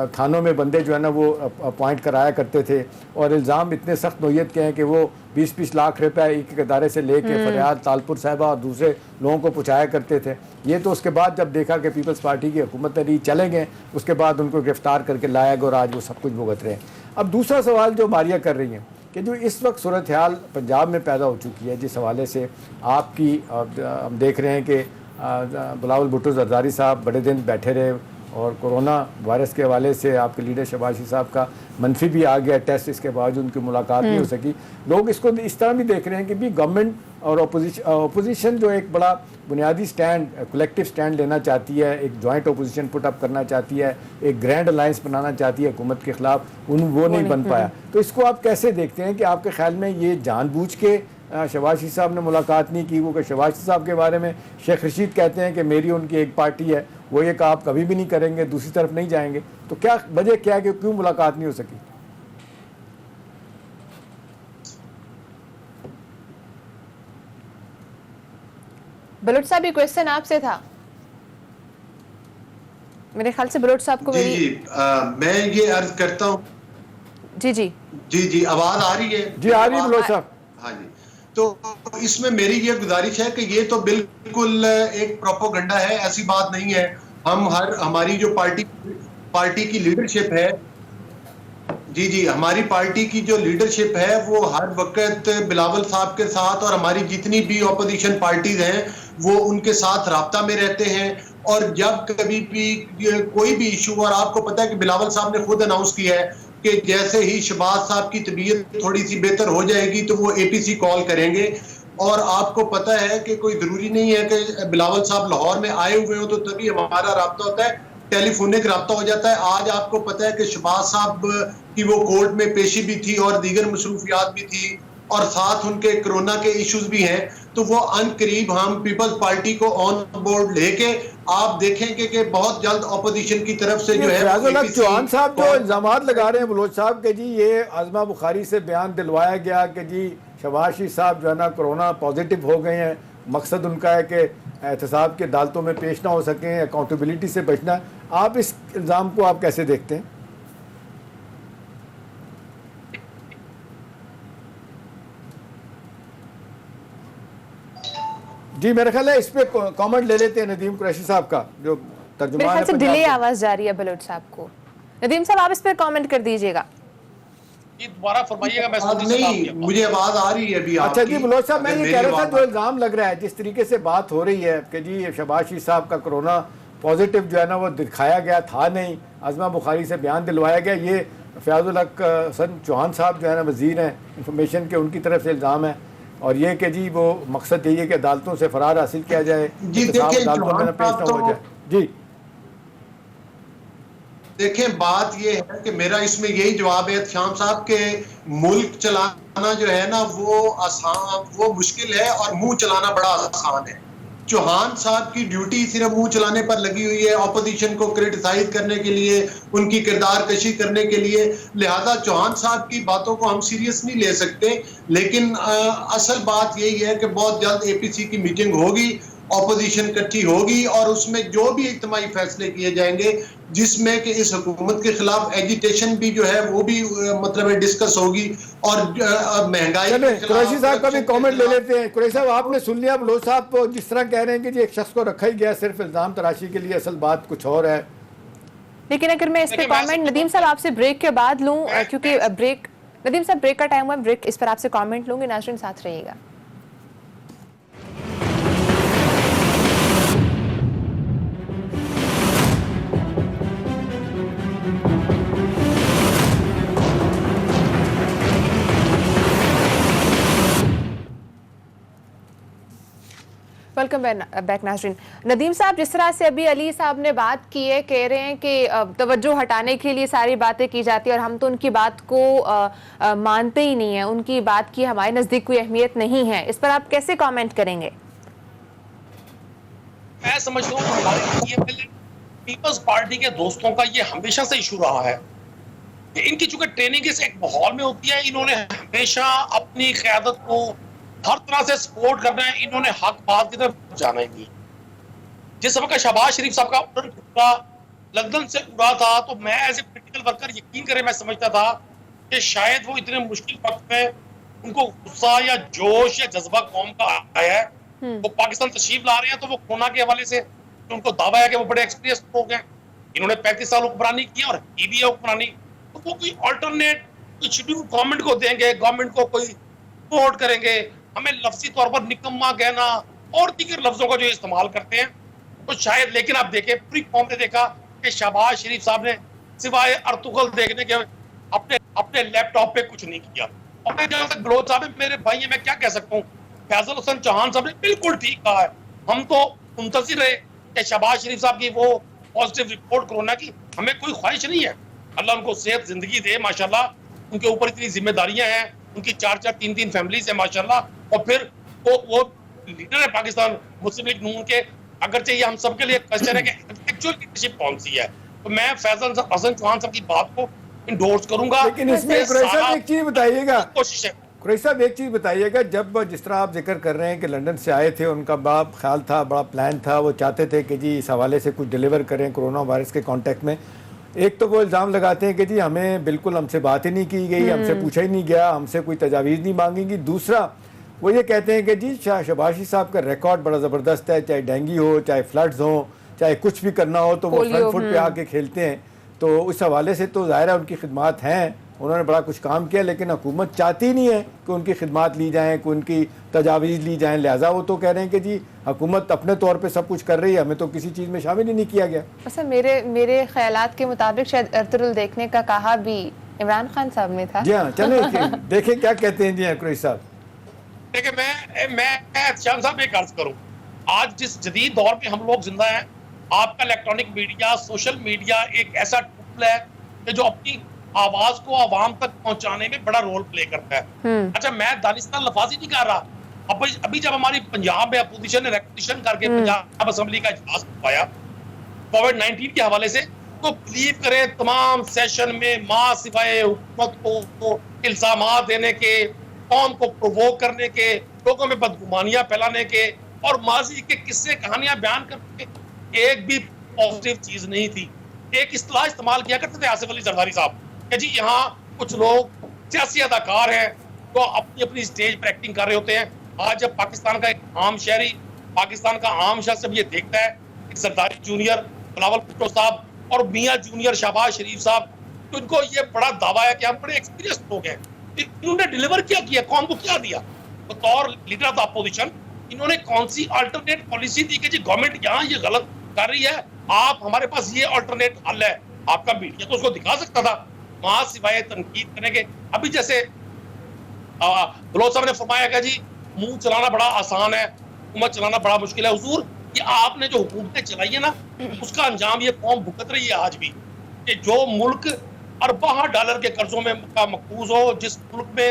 थानों में बंदे जो है ना वो अपॉइंट कराया करते थे, और इल्ज़ाम इतने सख्त नोयत के हैं कि वो 20-20 लाख रुपए एक इदारे से लेके फरियाद तालपुर साहिबा और दूसरे लोगों को पहुँचाया करते थे। ये तो उसके बाद जब देखा कि पीपल्स पार्टी की हुकूमत रही, चले गए, उसके बाद उनको गिरफ्तार करके लाया गया और आज वो सब कुछ भुगत रहे हैं। अब दूसरा सवाल जो मारिया कर रही हैं कि जो इस वक्त सूरत हाल पंजाब में पैदा हो चुकी है, जिस हवाले से आपकी हम देख रहे हैं कि बिलावल भुट्टो जरदारी साहब बड़े दिन बैठे रहे और कोरोना वायरस के हवाले से आपके लीडर शहबाज शरीफ साहब का मनफी भी आ गया टेस्ट, इसके बावजूद उनकी मुलाकात नहीं हो सकी। लोग इसको इस तरह भी देख रहे हैं कि भी गवर्नमेंट और अपोजिशन जो एक बड़ा बुनियादी स्टैंड, कलेक्टिव स्टैंड लेना चाहती है, एक जॉइंट अपोजिशन पुट अप करना चाहती है, एक ग्रैंड अलायंस बनाना चाहती है हुकूमत के खिलाफ, वो नहीं बन पाया। तो इसको आप कैसे देखते हैं कि आपके ख्याल में ये जानबूझ के शहबाज शरीफ साहब ने मुलाकात नहीं की? क्योंकि शहबाज शरीफ साहब के बारे में शेख रशीद कहते हैं कि मेरी उनकी एक पार्टी है, वो ये आप कभी भी नहीं करेंगे, दूसरी तरफ नहीं जाएंगे, तो क्या वजह क्या है कि क्यों मुलाकात नहीं हो सकी? बलोच साहब ये क्वेश्चन आपसे था, मेरे ख्याल से बलोच साहब को जी जी मैं ये अर्ज करता हूँ। जी जी जी जी आवाज आ रही है? जी आ रही है बलोच साहब। हाँ जी, तो इसमें मेरी ये गुजारिश है कि ये तो बिल्कुल एक प्रोपोगंडा है, ऐसी बात नहीं है। हमारी जो पार्टी की लीडरशिप है, जी जी हमारी पार्टी की जो लीडरशिप है वो हर वक्त बिलावल साहब के साथ और हमारी जितनी भी ऑपोजिशन पार्टीज हैं वो उनके साथ राब्ता में रहते हैं। और जब कभी भी कोई भी इशू, और आपको पता है कि बिलावल साहब ने खुद अनाउंस किया है कि जैसे ही शहबाज साहब की तबीयत थोड़ी सी बेहतर हो जाएगी तो वो एपीसी कॉल करेंगे। और आपको पता है कि कोई जरूरी नहीं है कि बिलावल साहब लाहौर में आए हुए हो तो तभी हमारा राब्ता होता है, टेलीफोनिक राब्ता हो जाता है। आज आपको पता है कि शहबाज साहब की वो कोर्ट में पेशी भी थी और दीगर मसरूफियात भी थी, और साथ उनके कोरोना के इश्यूज भी हैं। तो वो अनकरीब हम पीपल्स पार्टी को ऑन बोर्ड लेके आप देखेंगे कि बहुत जल्द ऑपोजिशन की तरफ से जो है चौहान साहब जो इल्जामात लगा रहे हैं बलोच साहब के, जी ये आजमा बुखारी से बयान दिलवाया गया कि जी शहबाज शरीफ साहब जो है ना कोरोना पॉजिटिव हो गए हैं मकसद उनका है कि एहतसाब के अदालतों में पेश ना हो सकें, अकाउंटेबिलिटी से बचना। आप इस इल्ज़ाम को आप कैसे देखते हैं? जी, मेरा ख्याल है इस पे कमेंट ले लेते हैं नदीम कुरैशी साहब का, जो मेरे तर्जुमान ख्याल से है डिले पंजाब के। आवाज जा रही है बलोच साहब को। नदीम साहब आप इस पर कमेंट कर दीजिएगा। ये दोबारा फरमाइएगा, मैं आवाज नहीं, मुझे आवाज आ रही है अभी अच्छा आपकी। जी बलोच साहब, मैं अगर ये मेरी कह रहा था, आवाज जो इल्ज़ाम लग रहा है, जिस तरीके से बात हो रही है कि जी शहबाज शरीफ साहब का कोरोना पॉजिटिव जो है ना वो दिखाया गया था नहीं, आज़मा बुखारी से बयान दिलवाया गया, ये फयाजुल हक हसन चौहान साहब जो है ना वज़ीर हैं इंफॉर्मेशन के, उनकी तरफ से इल्ज़ाम है। और ये कि जी वो मकसद यही है कि अदालतों से फरार हासिल किया जाए, जी एहतसाब देखिए, अदालतों में ना पेश ना हो जाए। जी देखें, बात ये है कि मेरा इसमें यही जवाब है श्याम साहब के मुल्क चलाना जो है ना वो आसान, वो मुश्किल है और मुंह चलाना बड़ा आसान है। चौहान साहब की ड्यूटी सिर्फ मुंह चलाने पर लगी हुई है, ऑपोजिशन को क्रिटिसाइज करने के लिए, उनकी किरदार कशी करने के लिए। लिहाजा चौहान साहब की बातों को हम सीरियस नहीं ले सकते। लेकिन असल बात यही है कि बहुत जल्द एपीसी की मीटिंग होगी, ऑपोजिशन इकट्ठी होगी और उसमें जो भी इज्तिमाई फैसले किए जाएंगे, जिसमें कि इस हुकूमत के खिलाफ एजिटेशन भी जो है वो भी मतलब डिस्कस होगी और महंगाई के खिलाफ, कुरैशी साहब का भी करप्शन के कमेंट ले खिलाफ। लेते हैं। कुरैशी साहब, आपने सुन लिया बलोच साहब जिस तरह कह रहे हैं कि जी एक शख्स को रखा ही गया सिर्फ इल्ज़ाम तराशी के लिए, असल बात कुछ और है। लेकिन अगर मैं इस पे देखिए, मैं कमेंट नदीम साहब आपसे ब्रेक के बाद लूं, क्योंकि ब्रेक नदीम साहब ब्रेक का टाइम हुआ, ब्रेक इस पर आपसे कमेंट लूंगी। नाज़रीन साथ रहिएगा। वेलकम बैक नाज़रीन। नदीम साहब, जिस तरह से अभी अली साहब ने बात की है, कह रहे हैं कि तवज्जो हटाने के लिए सारी बातें की जाती है और हम तो उनकी बात को मानते ही नहीं है, उनकी बात की हमारे नज़दीक कोई अहमियत नहीं है, इस पर आप कैसे कमेंट करेंगे? मैं समझता हूँ हमारे लिए पहले पीपल्स पार्टी के दोस्तों का ये हमेशा से इशू रहा है कि इनकी चूंकि ट्रेनिंग इस एक माहौल में होती है, इन्होंने हमेशा अपनी क़यादत को हर तरह से सपोर्ट करना है, इन्होंने हक बात की तरफ जाना ही नहीं। जिस वक्त शहबाज शरीफ साहब का उड़न खटोला लंदन से उड़ा था, तो मैं एज ए पॉलिटिकल वर्कर यकीन करें मैं समझता था कि शायद वो इतने मुश्किल वक्त में उनको गुस्सा या जोश या जज्बा कौम का आया है, वो पाकिस्तान तशरीफ ला रहे हैं, तो वो कोरोना के हवाले से उनको दावा है कि वो बड़े एक्सपीरियंस लोग हैं, इन्होंने 35 साल हुक्मरानी की और की भी है हुक्मरानी, तो वो कोई अल्टरनेट कोई शेड्यूल गवर्नमेंट को देंगे, गवर्नमेंट को कोई सपोर्ट करेंगे। हमें लफ्जी तौर पर निकम्मा कहना और दीगर लफ्जों का जो इस्तेमाल करते हैं, तो शायद, लेकिन आप देखें पूरी कौम ने देखा कि शहबाज शरीफ साहब ने सिवाय अर्तुगल देखने के अपने लैपटॉप पे कुछ नहीं किया। और मैं जहां तक बलोच साहब मेरे भाई है, मैं क्या कह सकता हूँ, फैजल हसन चौहान साहब ने बिल्कुल ठीक कहा है। हम तो मुंतज़िर रहे कि शहबाज शरीफ साहब की वो पॉजिटिव रिपोर्ट कोरोना की, हमें कोई ख्वाहिश नहीं है, अल्लाह उनको सेहत जिंदगी दे माशाल्लाह, उनके ऊपर इतनी जिम्मेदारियां हैं, उनकी 4-4 3-3 फैमिलीज है माशाल्लाह, और फिर वो लीडर है पाकिस्तान मुस्लिम लीग नून के। अगर चाहिए हम सबके लिए क्वेश्चन है कि एक्चुअल लीडरशिप कौन सी है, तो मैं फैजल हसन चौहान साहब की बात को इंडोर्स करूंगा। लेकिन इसमें कुरैशी साहब एक चीज़ बताइएगा, कोशिश है कुरैशी साहब एक चीज़ बताइएगा, जब जिस तरह आप जिक्र कर रहे हैं कि लंदन से आए थे, उनका बड़ा ख्याल था, बड़ा प्लान था, वो चाहते थे कि जी इस हवाले से कुछ डिलीवर करें कोरोना वायरस के कॉन्टेक्ट में। एक तो वो इल्ज़ाम लगाते हैं कि जी हमें बिल्कुल हमसे बात ही नहीं की गई, हमसे पूछा ही नहीं गया, हमसे कोई तजावीज़ नहीं मांगी गई। दूसरा वो ये कहते हैं कि जी शहबाज शरीफ साहब का रिकॉर्ड बड़ा ज़बरदस्त है, चाहे डेंगू हो, चाहे फ्लड्स हो, चाहे कुछ भी करना हो तो वो फ्रंट फुट पे आके खेलते हैं। तो उस हवाले से तो ज़ाहिर है उनकी खिदमात हैं, उन्होंने बड़ा कुछ काम किया, लेकिन हुकूमत चाहती नहीं है कि उनकी खिदमात ली जाएँ, कि उनकी तजावीज़ ली जाएँ। लिहाजा वो तो कह रहे हैं कि जी हुकूमत अपने तौर पे सब कुछ कर रही है, हमें तो किसी चीज़ में शामिल ही नहीं किया गया। अच्छा, मेरे ख्यालात के मुताबिक शायद अर्तुगरुल देखने का कहा भी इमरान खान साहब ने था। जी हाँ, चले देखें क्या कहते हैं जी कुरैशी साहब। देखिए, मैं श्याम साहब एक अर्ज करूं, आज जिस जदीद दौर में हम लोग जिंदा हैं, आपका इलेक्ट्रॉनिक मीडिया, सोशल मीडिया एक ऐसा टूल है कि जो अपनी आवाज को आवाम तक पहुंचाने में बड़ा रोल प्ले करता है। अच्छा, मैं दानिस्तान लफाजी नहीं कर रहा, अभी जब हमारी पंजाब में अपोजिशन ने रिक्वेस्ट करके पंजाब असेंबली का इजलास करवाया कोविड-19 के हवाले से, तो बिलीव करें तमाम सेशन में मां सिवाय हुकूमत को इल्जामात देने के, कौम को प्रोवोक करने के, लोगों में बदगुमानियां फैलाने के, और माजी के किस्से कहानियां बयान करके एक भी पॉजिटिव चीज नहीं थी। एक इस्तेलाह इस्तेमाल किया करते थे आसिफ अली जरदारी साहब कि जी यहाँ कुछ लोग सियासी अदाकार हैं तो अपनी अपनी स्टेज पर एक्टिंग कर रहे होते हैं। आज जब पाकिस्तान का एक आम शहरी, पाकिस्तान का आम शख्स जब ये देखता है कि जरदारी जूनियर, बिलावल भुट्टो साहब और मियां जूनियर शहबाज शरीफ साहब, तो इनको ये बड़ा दावा है कि हम बड़े एक्सपीरियंस लोग हैं। इन्होंने डिलीवर क्या किया, कौम को क्या दिया? बतौर लीडर ऑफ द अपोजिशन इन्होंने कौन सी अल्टरनेट पॉलिसी दी कि जी गवर्नमेंट यहाँ ये गलत कर रही है, आप हमारे पास ये अल्टरनेट हल है। आपका मीडिया तो उसको दिखा सकता था, वहां सिवाय तनकीद करने के। अभी जैसे बलोच साहब ने फरमाया कि जी मुंह चलाना बड़ा आसान है, हुकूमत चलाना बड़ा मुश्किल है। हुजूर, कि आपने जो हुकूमतें चलाई है ना, उसका अंजाम ये कौम भुगत रही है आज भी। कि जो मुल्क अरबा डॉलर के कर्जों में मकबूज हो, जिस मुल्क में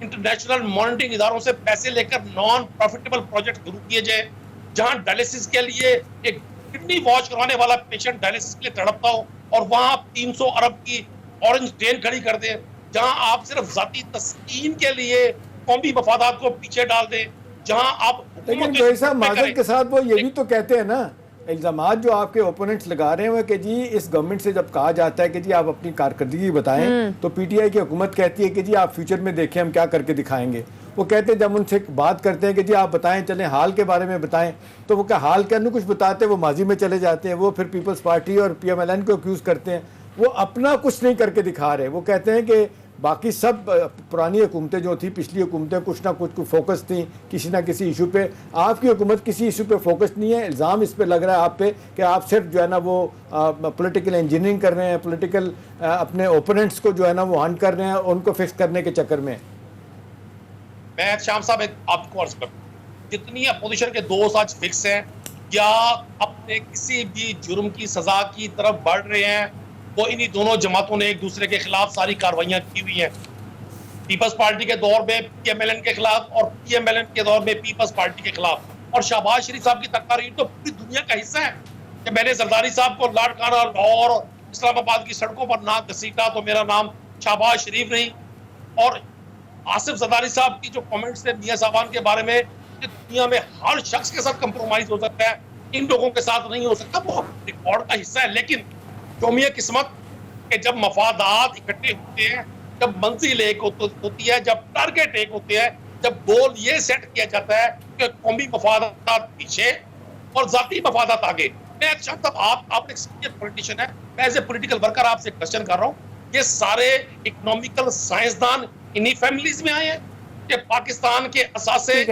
इंटरनेशनल मॉनिटरिंग इदारों से पैसे लेकर नॉन प्रॉफिटेबल प्रोजेक्ट शुरू किए जाए, जहां डायलिसिस के लिए एक किडनी वॉश करवाने वाला पेशेंट डायलिसिस के लिए तड़पता हो और वहां 300 अरब की ऑरेंज ट्रेन खड़ी कर दें, जहां आप सिर्फ जाती तस्कीन के लिए कौमी मफादात को पीछे डाल दें, जहां आप लेकिन भाई साहब माजरत के साथ वो ये भी तो कहते हैं ना, इल्ज़ामात जो आपके ओपोनेंट्स लगा रहे हैं कि जी इस गवर्नमेंट से जब कहा जाता है कि जी आप अपनी कारकर्दगी बताएं, तो पीटीआई की हुकूमत कहती है कि जी आप फ्यूचर में देखें हम क्या करके दिखाएंगे। वो कहते हैं जब उनसे बात करते हैं कि जी आप बताएं, चलें हाल के बारे में बताएं, तो वो क्या हाल के अंदर कुछ बताते हैं, वो माजी में चले जाते हैं। वो फिर पीपल्स पार्टी और PMLN को एक्यूज़ करते हैं, वो अपना कुछ नहीं करके दिखा रहे। वो कहते हैं कि बाकी सब पुरानी हुकूमतें जो थी, पिछली हुकूमतें कुछ ना कुछ फोकस थी किसी ना किसी इशू पे। आपकी हुकूमत किसी इशू पे फोकस नहीं है। इल्ज़ाम इस पे लग रहा है आप पे कि आप सिर्फ जो है ना वो पॉलिटिकल इंजीनियरिंग कर रहे हैं, पॉलिटिकल अपने ओपोनेंट्स को जो है ना वो हंट कर रहे हैं, उनको फिक्स करने के चक्कर में। मैं शाम साहब आपको अर्ज करता हूं, जितनी अपोजिशन के दोस्त आज फिक्स हैं या अपने किसी भी जुर्म की सजा की तरफ बढ़ रहे हैं, वो इन्हीं दोनों जमातों ने एक दूसरे के खिलाफ सारी कार्रवाइयां की हुई हैं। पीपल्स पार्टी के दौर में PMLN के खिलाफ और PMLN के दौर में पीपल्स पार्टी के खिलाफ। और शहबाज शरीफ साहब की तकरीर तो पूरी दुनिया का हिस्सा है कि मैंने जरदारी साहब को लाड़काना लाहौर इस्लामाबाद की सड़कों पर ना घसीटा तो मेरा नाम शहबाज शरीफ नहीं। और आसिफ जरदारी साहब की जो कमेंट्स थे मियां साहबान के बारे में कि दुनिया में हर शख्स के साथ कंप्रोमाइज हो सकता है, इन लोगों के साथ नहीं हो सकता, वो रिकॉर्ड का हिस्सा है। लेकिन कौमी किस्मत के जब मफादात इकट्ठे होते हैं, जब मंजिल एक होती है, जब टारगेट एक होते हैं, जब गोल ये सेट किया जाता है कि कौमी मफादात पीछे और जाती मफादात आगे। मैं आप एक सीनियर पॉलिटिशियन है, मैं एज ए पॉलिटिकल वर्कर आपसे क्वेश्चन कर रहा हूँ, ये सारे इकोनॉमिकल साइंसदान इन्हीं फैमिलीज में आए हैं कि पाकिस्तान के असासे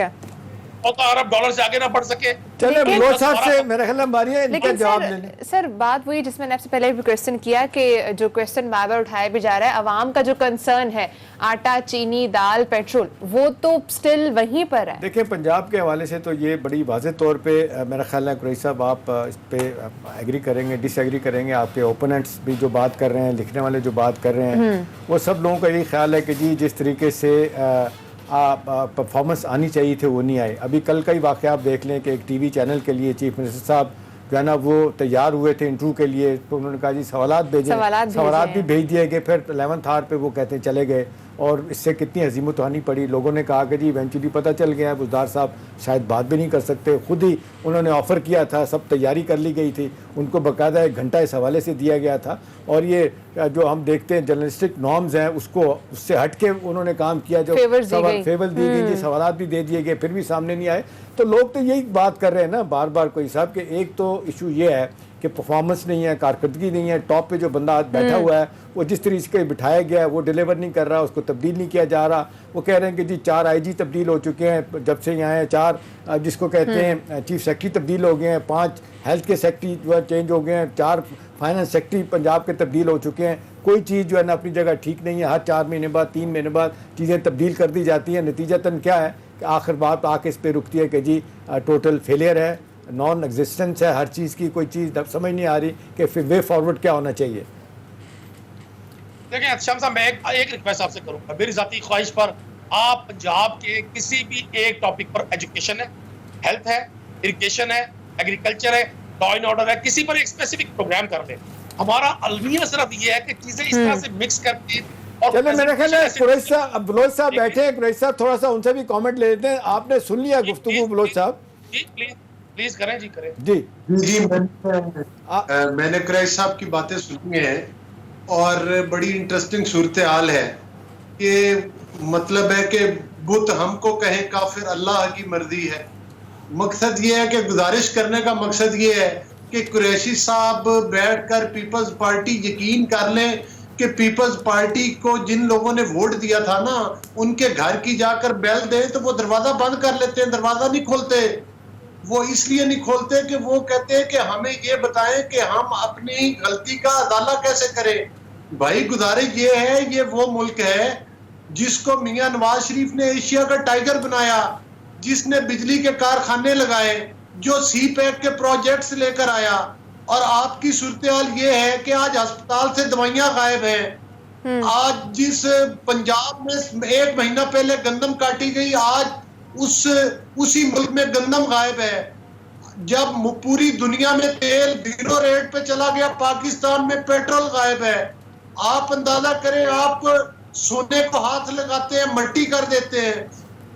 अरब डॉलर से आगे ना बढ़ सके। चले बलोच साहब से मेरे ख्याल में बारी है इनका जवाब लेने। सर बात वही जिसमें मैंने आपसे पहले भी क्वेश्चन किया कि जो क्वेश्चन बार बार उठाया भी जा रहा है, अवाम का जो कंसर्न है आटा, चीनी, दाल, पेट्रोल, वो तो स्टिल वहीं पर है। देखिए पंजाब के हवाले से तो ये बड़ी वाज़ेह तौर पे मेरा ख्याल है कुरैशी साहब आप इस पे एग्री करेंगे, डिसएग्री करेंगे। आपके ओपोनेंट्स भी जो बात कर रहे हैं, लिखने वाले जो बात कर रहे हैं, वो सब लोगों का यही ख्याल है कि जी जिस तरीके से परफॉर्मेंस आनी चाहिए थे वो नहीं आए। अभी कल का ही वाक़या आप देख लें कि एक TV चैनल के लिए चीफ मिनिस्टर साहब जो है ना वो तैयार हुए थे इंटरव्यू के लिए, तो उन्होंने कहा जी सवालात भेजें, सवालात भी भेज दिए गए। फिर 11th आवर पे वो कहते हैं चले गए और इससे कितनी हजीमत उठानी पड़ी। लोगों ने कहा कि जी इवेंचुअली पता चल गया है बुज़दार साहब शायद बात भी नहीं कर सकते, खुद ही उन्होंने ऑफ़र किया था, सब तैयारी कर ली गई थी, उनको बाकायदा 1 घंटा इस हवाले से दिया गया था। और ये जो हम देखते हैं जर्नलिस्टिक नॉर्म्स हैं उसको उससे हट के उन्होंने काम किया, जो फेवर दी गई, सवालात भी दे दिए गए, फिर भी सामने नहीं आए। तो लोग तो यही बात कर रहे हैं ना बार बार कोई साहब कि एक तो इशू ये है कि परफॉर्मेंस नहीं है, कारकर्दगी नहीं है, टॉप पे जो बंदा आज बैठा हुआ है वो जिस तरीके से बिठाया गया है वो डिलीवर नहीं कर रहा, उसको तब्दील नहीं किया जा रहा। वो कह रहे हैं कि जी 4 IG तब्दील हो चुके हैं जब से यहाँ हैं, 4 जिसको कहते हैं चीफ सेक्रेटरी तब्दील हो गए हैं, 5 हेल्थ के सेक्रेटरी जो है चेंज हो गए हैं, 4 फाइनेंस सेक्रेटरी पंजाब के तब्दील हो चुके हैं। कोई चीज़ जो है ना अपनी जगह ठीक नहीं है, हर 4 महीने बाद 3 महीने बाद चीज़ें तब्दील कर दी जाती हैं। नतीजतन क्या है कि आखिर बात आके इस पर रुकती है कि जी टोटल फेलियर है, नॉन एग्जिस्टेंस है हर चीज़ की, कोई चीज़ समझ नहीं आ रही कि फिर वे फॉरवर्ड क्या होना चाहिए। देखिए शाम साहब, मैं एक रिक्वेस्ट आपसे करूंगा, मेरी जाती ख्वाहिश पर आप पंजाब के किसी भी एक टॉपिक पर, एजुकेशन है, हेल्थ है, इरिगेशन है, एग्रीकल्चर है, लॉ एंड ऑर्डर है, किसी पर एक स्पेसिफिक प्रोग्राम कर दें। हमारा अलमिया सिर्फ ये है कि चीजें इस तरह से मिक्स करके। चलो मेरा ख्याल है कुरैशी साहब, बलोच साहब बैठे हैं, कुरैशी साहब थोड़ा सा उनसे भी कमेंट ले लेते हैं। आपने सुन लिया गुफ्तगू बलोच साहब, जी प्लीज प्लीज करें जी करें। जी जी मैंने कुरैशी साहब की बातें सुनी हैं और बड़ी इंटरेस्टिंग सूरत हाल है कि मतलब है कि बुत हमको कहे काफिर अल्लाह की मर्जी है। मकसद ये है कि गुजारिश करने का मकसद ये है कि कुरैशी साहब बैठकर पीपल्स पार्टी यकीन कर लें कि पीपल्स पार्टी को जिन लोगों ने वोट दिया था ना, उनके घर की जाकर बेल दें तो वो दरवाजा बंद कर लेते हैं, दरवाजा नहीं खोलते। वो इसलिए नहीं खोलते कि वो कहते हैं कि हमें ये बताएं कि हम अपनी गलती का अदाला कैसे करें। भाई गुजारिश ये है, ये वो मुल्क है जिसको मियां नवाज शरीफ ने एशिया का टाइगर बनाया, जिसने बिजली के कारखाने लगाए, जो सी पैक के प्रोजेक्ट्स लेकर आया। और आपकी सूरत हाल ये है कि आज अस्पताल से दवाइयां गायब हैं। आज जिस पंजाब में 1 महीना पहले गंदम काटी गई, आज उसी मुल्क में गंदम गायब है। जब पूरी दुनिया में तेल 0 रेट पे चला गया, पाकिस्तान में पेट्रोल गायब है। आप अंदाजा करें, आप सोने को हाथ लगाते हैं मट्टी कर देते हैं।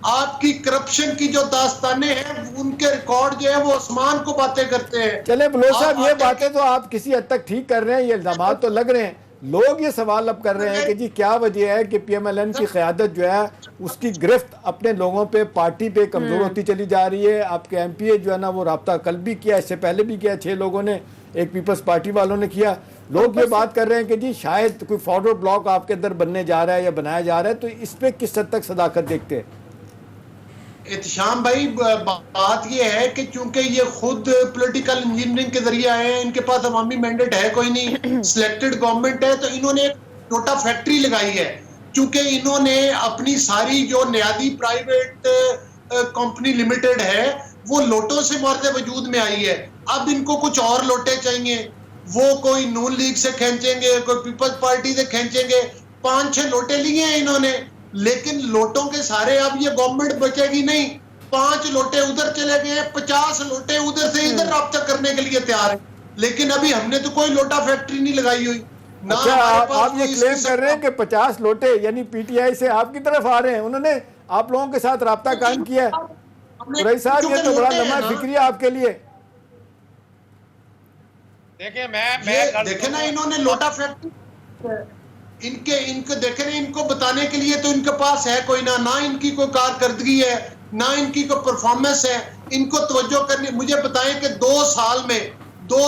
आपकी करप्शन की जो दास्तानें हैं, उनके रिकॉर्ड जो है वो आसमान को बातें करते हैं। चले बलोच साहब, ये बातें तो आप किसी हद तक ठीक कर रहे हैं, ये इल्जाम तो लग रहे हैं। लोग ये सवाल अब कर रहे हैं कि जी क्या वजह है कि पीएमएलएन की क़यादत जो है उसकी गिरफ्त अपने लोगों पे, पार्टी पे कमज़ोर होती चली जा रही है। आपके एमपीए जो है ना वो रब्ता कल भी किया, इससे पहले भी किया, 6 लोगों ने, एक पीपल्स पार्टी वालों ने किया। लोग ये बात कर रहे हैं कि जी शायद कोई फॉरवर्ड ब्लॉक आपके अंदर बनने जा रहा है या बनाया जा रहा है, तो इस पर किस हद तक सदाकत देखते हैं? एहतशाम भाई, बात ये है कि चूंकि ये खुद पॉलिटिकल इंजीनियरिंग के जरिए आए हैं, इनके पास अवामी मैंडेट है कोई नहीं, सिलेक्टेड गवर्नमेंट है, तो इन्होंने एक छोटा फैक्ट्री लगाई है। चूंकि इन्होंने अपनी सारी जो नियादी प्राइवेट कंपनी लिमिटेड है वो लोटों से मर्द वजूद में आई है। अब इनको कुछ और लोटे चाहिए, वो कोई नून लीग से खींचेंगे, कोई पीपल्स पार्टी से खींचेंगे। 5-6 लोटे लिए हैं इन्होंने, लेकिन लोटों के सारे अब ये गवर्नमेंट बचेगी नहीं। 5 लोटे उधर चले गए, 50 लोटे उधर से इधर रब्ता करने के लिए तैयार है। लेकिन अभी हमने तो कोई लोटा फैक्ट्री नहीं लगाई हुई ना। अच्छा, आप ये क्लेम कर रहे हैं कि 50 लोटे यानी पीटीआई से आपकी तरफ आ रहे हैं, उन्होंने आप लोगों के साथ रब्ता कायम किया है। कुरैशी साहब, ये तो बड़ा लम्हा फिक्रिया आपके लिए। देखिए मैं देखे ना, इन्होंने लोटा फैक्ट्री इनको देखे ना, इनको बताने के लिए तो इनके पास है कोई ना इनकी कोई कारकर्दगी है, ना इनकी कोई परफॉर्मेंस है। इनको तवज्जो करनी, मुझे बताएं कि 2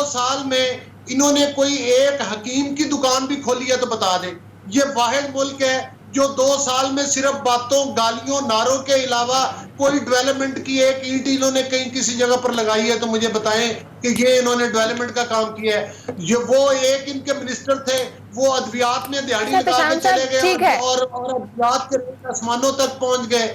साल में इन्होंने कोई एक हकीम की दुकान भी खोली है तो बता दें। ये वाहिद मुल्क है जो 2 साल में सिर्फ बातों, गालियों, नारों के अलावा कोई डेवलपमेंट की एक ईंट इन्होंने कहीं किसी जगह पर लगाई है तो मुझे बताएं कि ये इन्होंने डेवलपमेंट का काम किया है। ये वो एक इनके मिनिस्टर थे, वो अद्वियात में दिहाड़ी लगा के चले गए और अद्वियात के आसमानों तक पहुंच गए।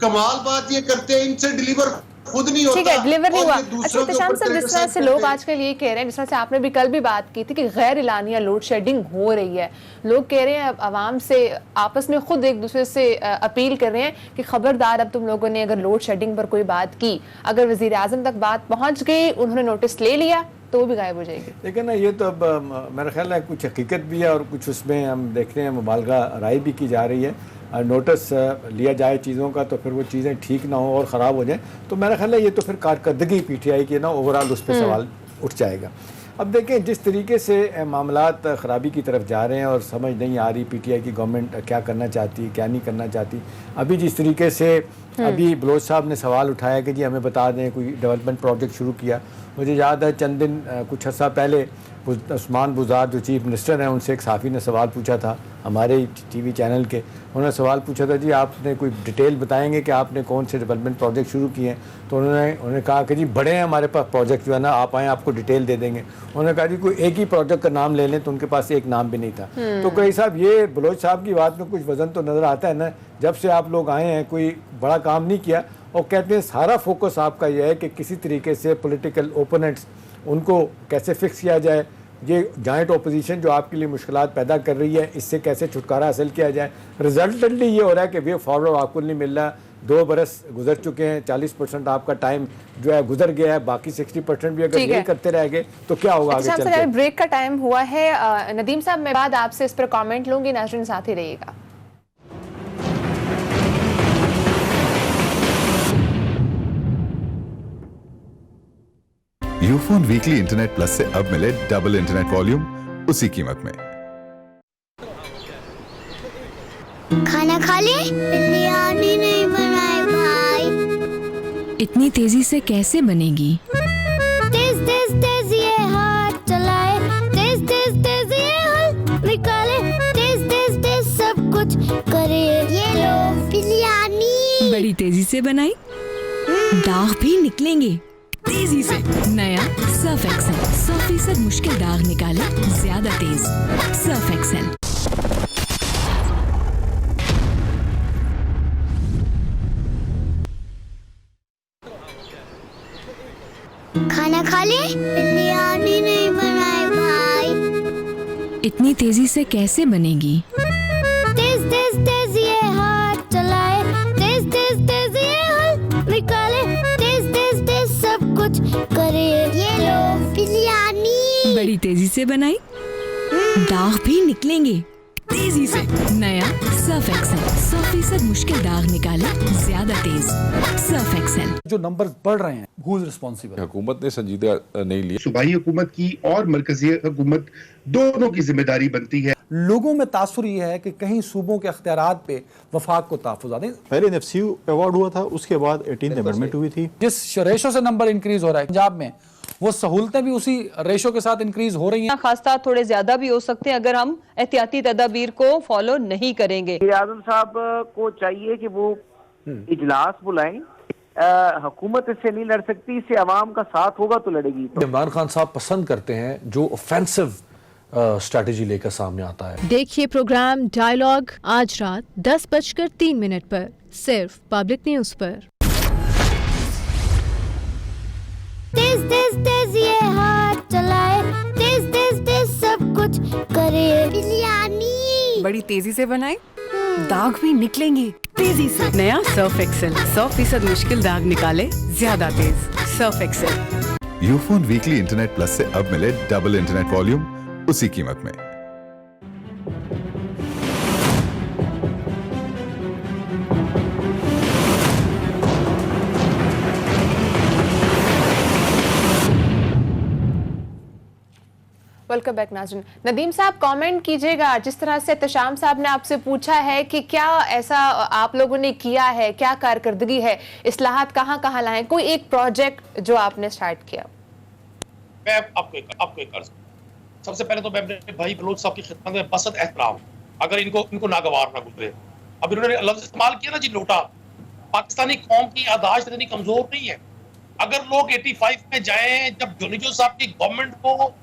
कमाल बात ये करते हैं, इनसे डिलीवर खुद नहीं होता। ठीक है, डिलीवर नहीं हुआ। अच्छा प्रशांत सर, जिस तरह से लोग आजकल ये कह रहे हैं, जिस तरह से आपने भी कल भी बात की थी कि गैर इलानिया लोड शेडिंग हो रही है, लोग कह रहे हैं आवाम से आपस में खुद एक दूसरे से अपील कर रहे हैं कि खबरदार, अब तुम लोगों ने अगर लोड शेडिंग पर कोई बात की, अगर वजीर आजम तक बात पहुंच गई, उन्होंने नोटिस ले लिया तो वो भी गायब हो जाएगी। लेकिन ना ये तो अब मेरा ख्याल है कुछ हकीकत भी है और कुछ उसमें हम देख रहे हैं मुबालगा राय भी की जा रही है। नोटिस लिया जाए चीज़ों का तो फिर वो चीज़ें ठीक ना हो और ख़राब हो जाए, तो मेरा ख्याल है ये तो फिर कारकर्दगी पीटीआई की ना ओवरऑल उस पर सवाल उठ जाएगा। अब देखें जिस तरीके से मामलात ख़राबी की तरफ जा रहे हैं और समझ नहीं आ रही पीटीआई की गवर्नमेंट क्या करना चाहती, क्या नहीं करना चाहती। अभी जिस तरीके से अभी बलोच साहब ने सवाल उठाया कि जी हमें बता दें कोई डेवलपमेंट प्रोजेक्ट शुरू किया, मुझे याद है चंद दिन कुछ अर्सा पहले उस्मान बुज़ार जो चीफ मिनिस्टर हैं, उनसे एक साफ़ी ने सवाल पूछा था हमारे टीवी चैनल के। उन्होंने सवाल पूछा था जी आपने कोई डिटेल बताएंगे कि आपने कौन से डेवलपमेंट प्रोजेक्ट शुरू किए हैं। तो उन्होंने कहा कि जी बड़े हैं हमारे पास प्रोजेक्ट जो है ना, आप आएँ आपको डिटेल दे देंगे। उन्होंने कहा जी कोई एक ही प्रोजेक्ट का नाम ले लें, तो उनके पास एक नाम भी नहीं था। तो कई साहब, ये बलोच साहब की बात में कुछ वज़न तो नज़र आता है ना, जब से आप लोग आए हैं कोई बड़ा काम नहीं किया और कहते हैं सारा फोकस आपका यह है कि किसी तरीके से पॉलिटिकल ओपोनेंट्स उनको कैसे फिक्स किया जाए, ये जॉइंट ओपोजिशन जो आपके लिए मुश्किलात पैदा कर रही है इससे कैसे छुटकारा हासिल किया जाए। रिजल्टेंटली ये हो रहा है कि वे फॉरवर्ड आपको नहीं मिल रहा। 2 बरस गुजर चुके हैं, 40% आपका टाइम जो है गुजर गया है, बाकी 60% भी अगर ये करते रह गए तो क्या होगा आगे चल के। ब्रेक का टाइम हुआ है। नदीम साहब, मैं बाद आपसे इस पर कमेंट लूंगी, नाज़रीन साथ ही रहिएगा। यूफोन वीकली इंटरनेट प्लस से अब मिले डबल इंटरनेट वॉल्यूम उसी कीमत में। खाना खा ले? बिरयानी नहीं बनाए भाई। इतनी तेजी से कैसे बनेगी? तेज तेज तेज ये हाथ चलाए, तेज तेज तेज ये हल निकाले, तेज तेज तेज सब कुछ करे। ये लो बिरयानी। बड़ी तेजी से बनाई, दाग भी निकलेंगे तेजी से। नया सर्फ एक्सेल 100% मुश्किल दाग निकाले ज्यादा तेज। Surf Excel. खाना खा ले? बिरयानी नहीं बनाए भाई। इतनी तेजी से कैसे बनेगी? तेज तेज तेज ये हाथ चलाए, तेज तेज तेज ये हल निकाले, तेज तेज तेज सब कुछ करे। ये लो बिरयानी। बड़ी तेजी से बनाई, दाग भी निकलेंगे तेजी से। नया सर्फ एक्सेल 100% मुश्किल दाग निकाले ज्यादा तेज। Surf Excel. जो नंबर्स बढ़ रहे हैं, हु इज रिस्पॉन्सिबल? हुकूमत ने संजीदा नहीं ली। सूबाई हुकूमत की और मरकजी हुकूमत दोनों की जिम्मेदारी बनती है। लोगों में तासुर ये है कि कहीं सूबों के अख्तियारात पे वफाक को तहफ़्फ़ुज़ दें। पहले NFCU अवार्ड हुआ था, उसके बाद 18th अमेंडमेंट हुई थी। जिस रेशो से नंबर इंक्रीज हो रहा है पंजाब में, वो सहूलतें भी उसी रेशो के साथ इंक्रीज हो रही हैं। खासा थोड़े ज्यादा भी हो सकते हैं अगर हम एहतियाती तदाबीर को फॉलो नहीं करेंगे। आज़म साहब को चाहिए कि वो इजलास बुलाएं। हुकूमत इससे नहीं लड़ सकती, इससे अवाम का साथ होगा तो लड़ेगी। इमरान खान साहब पसंद करते हैं जो ऑफेंसिव स्ट्रेटजी लेकर सामने आता है। देखिए प्रोग्राम डायलॉग आज रात 10:03 पर सिर्फ पब्लिक न्यूज पर। तेज तेज तेज ये हाथ चलाए, तेज तेज तेज सब कुछ करे। बिरयानी। बड़ी तेजी से बनाए, दाग भी निकलेंगे तेजी से। नया सर्फ एक्सेल 100% मुश्किल दाग निकाले ज्यादा तेज। Surf Excel. Ufone weekly internet plus से अब मिले डबल इंटरनेट वॉल्यूम उसी कीमत में। वेलकम बैक नाज़रीन। नदीम साहब कमेंट कीजिएगा, जिस तरह से तशाम साहब ने आपसे पूछा है कि क्या ऐसा आप लोगों ने किया है, क्या कारकर्दगी है, इस्लाहात कहाँ कहाँ लाएं, कोई एक प्रोजेक्ट जो आपने स्टार्ट किया? मैं आपको एक अर्ज, सबसे पहले तो मैं अपने भाई बलोच साहब की खिदमत में बसत एहतराम, अगर इनको नागवार ना गुजरे। अब इन्होंने लफ्ज इस्तेमाल किया ना जी लोटा, पाकिस्तानी कौम की याददाश्त इतनी कमजोर नहीं है। अगर लोग 85 में जाएं, जब जोनिजो साहब की गवर्नमेंट को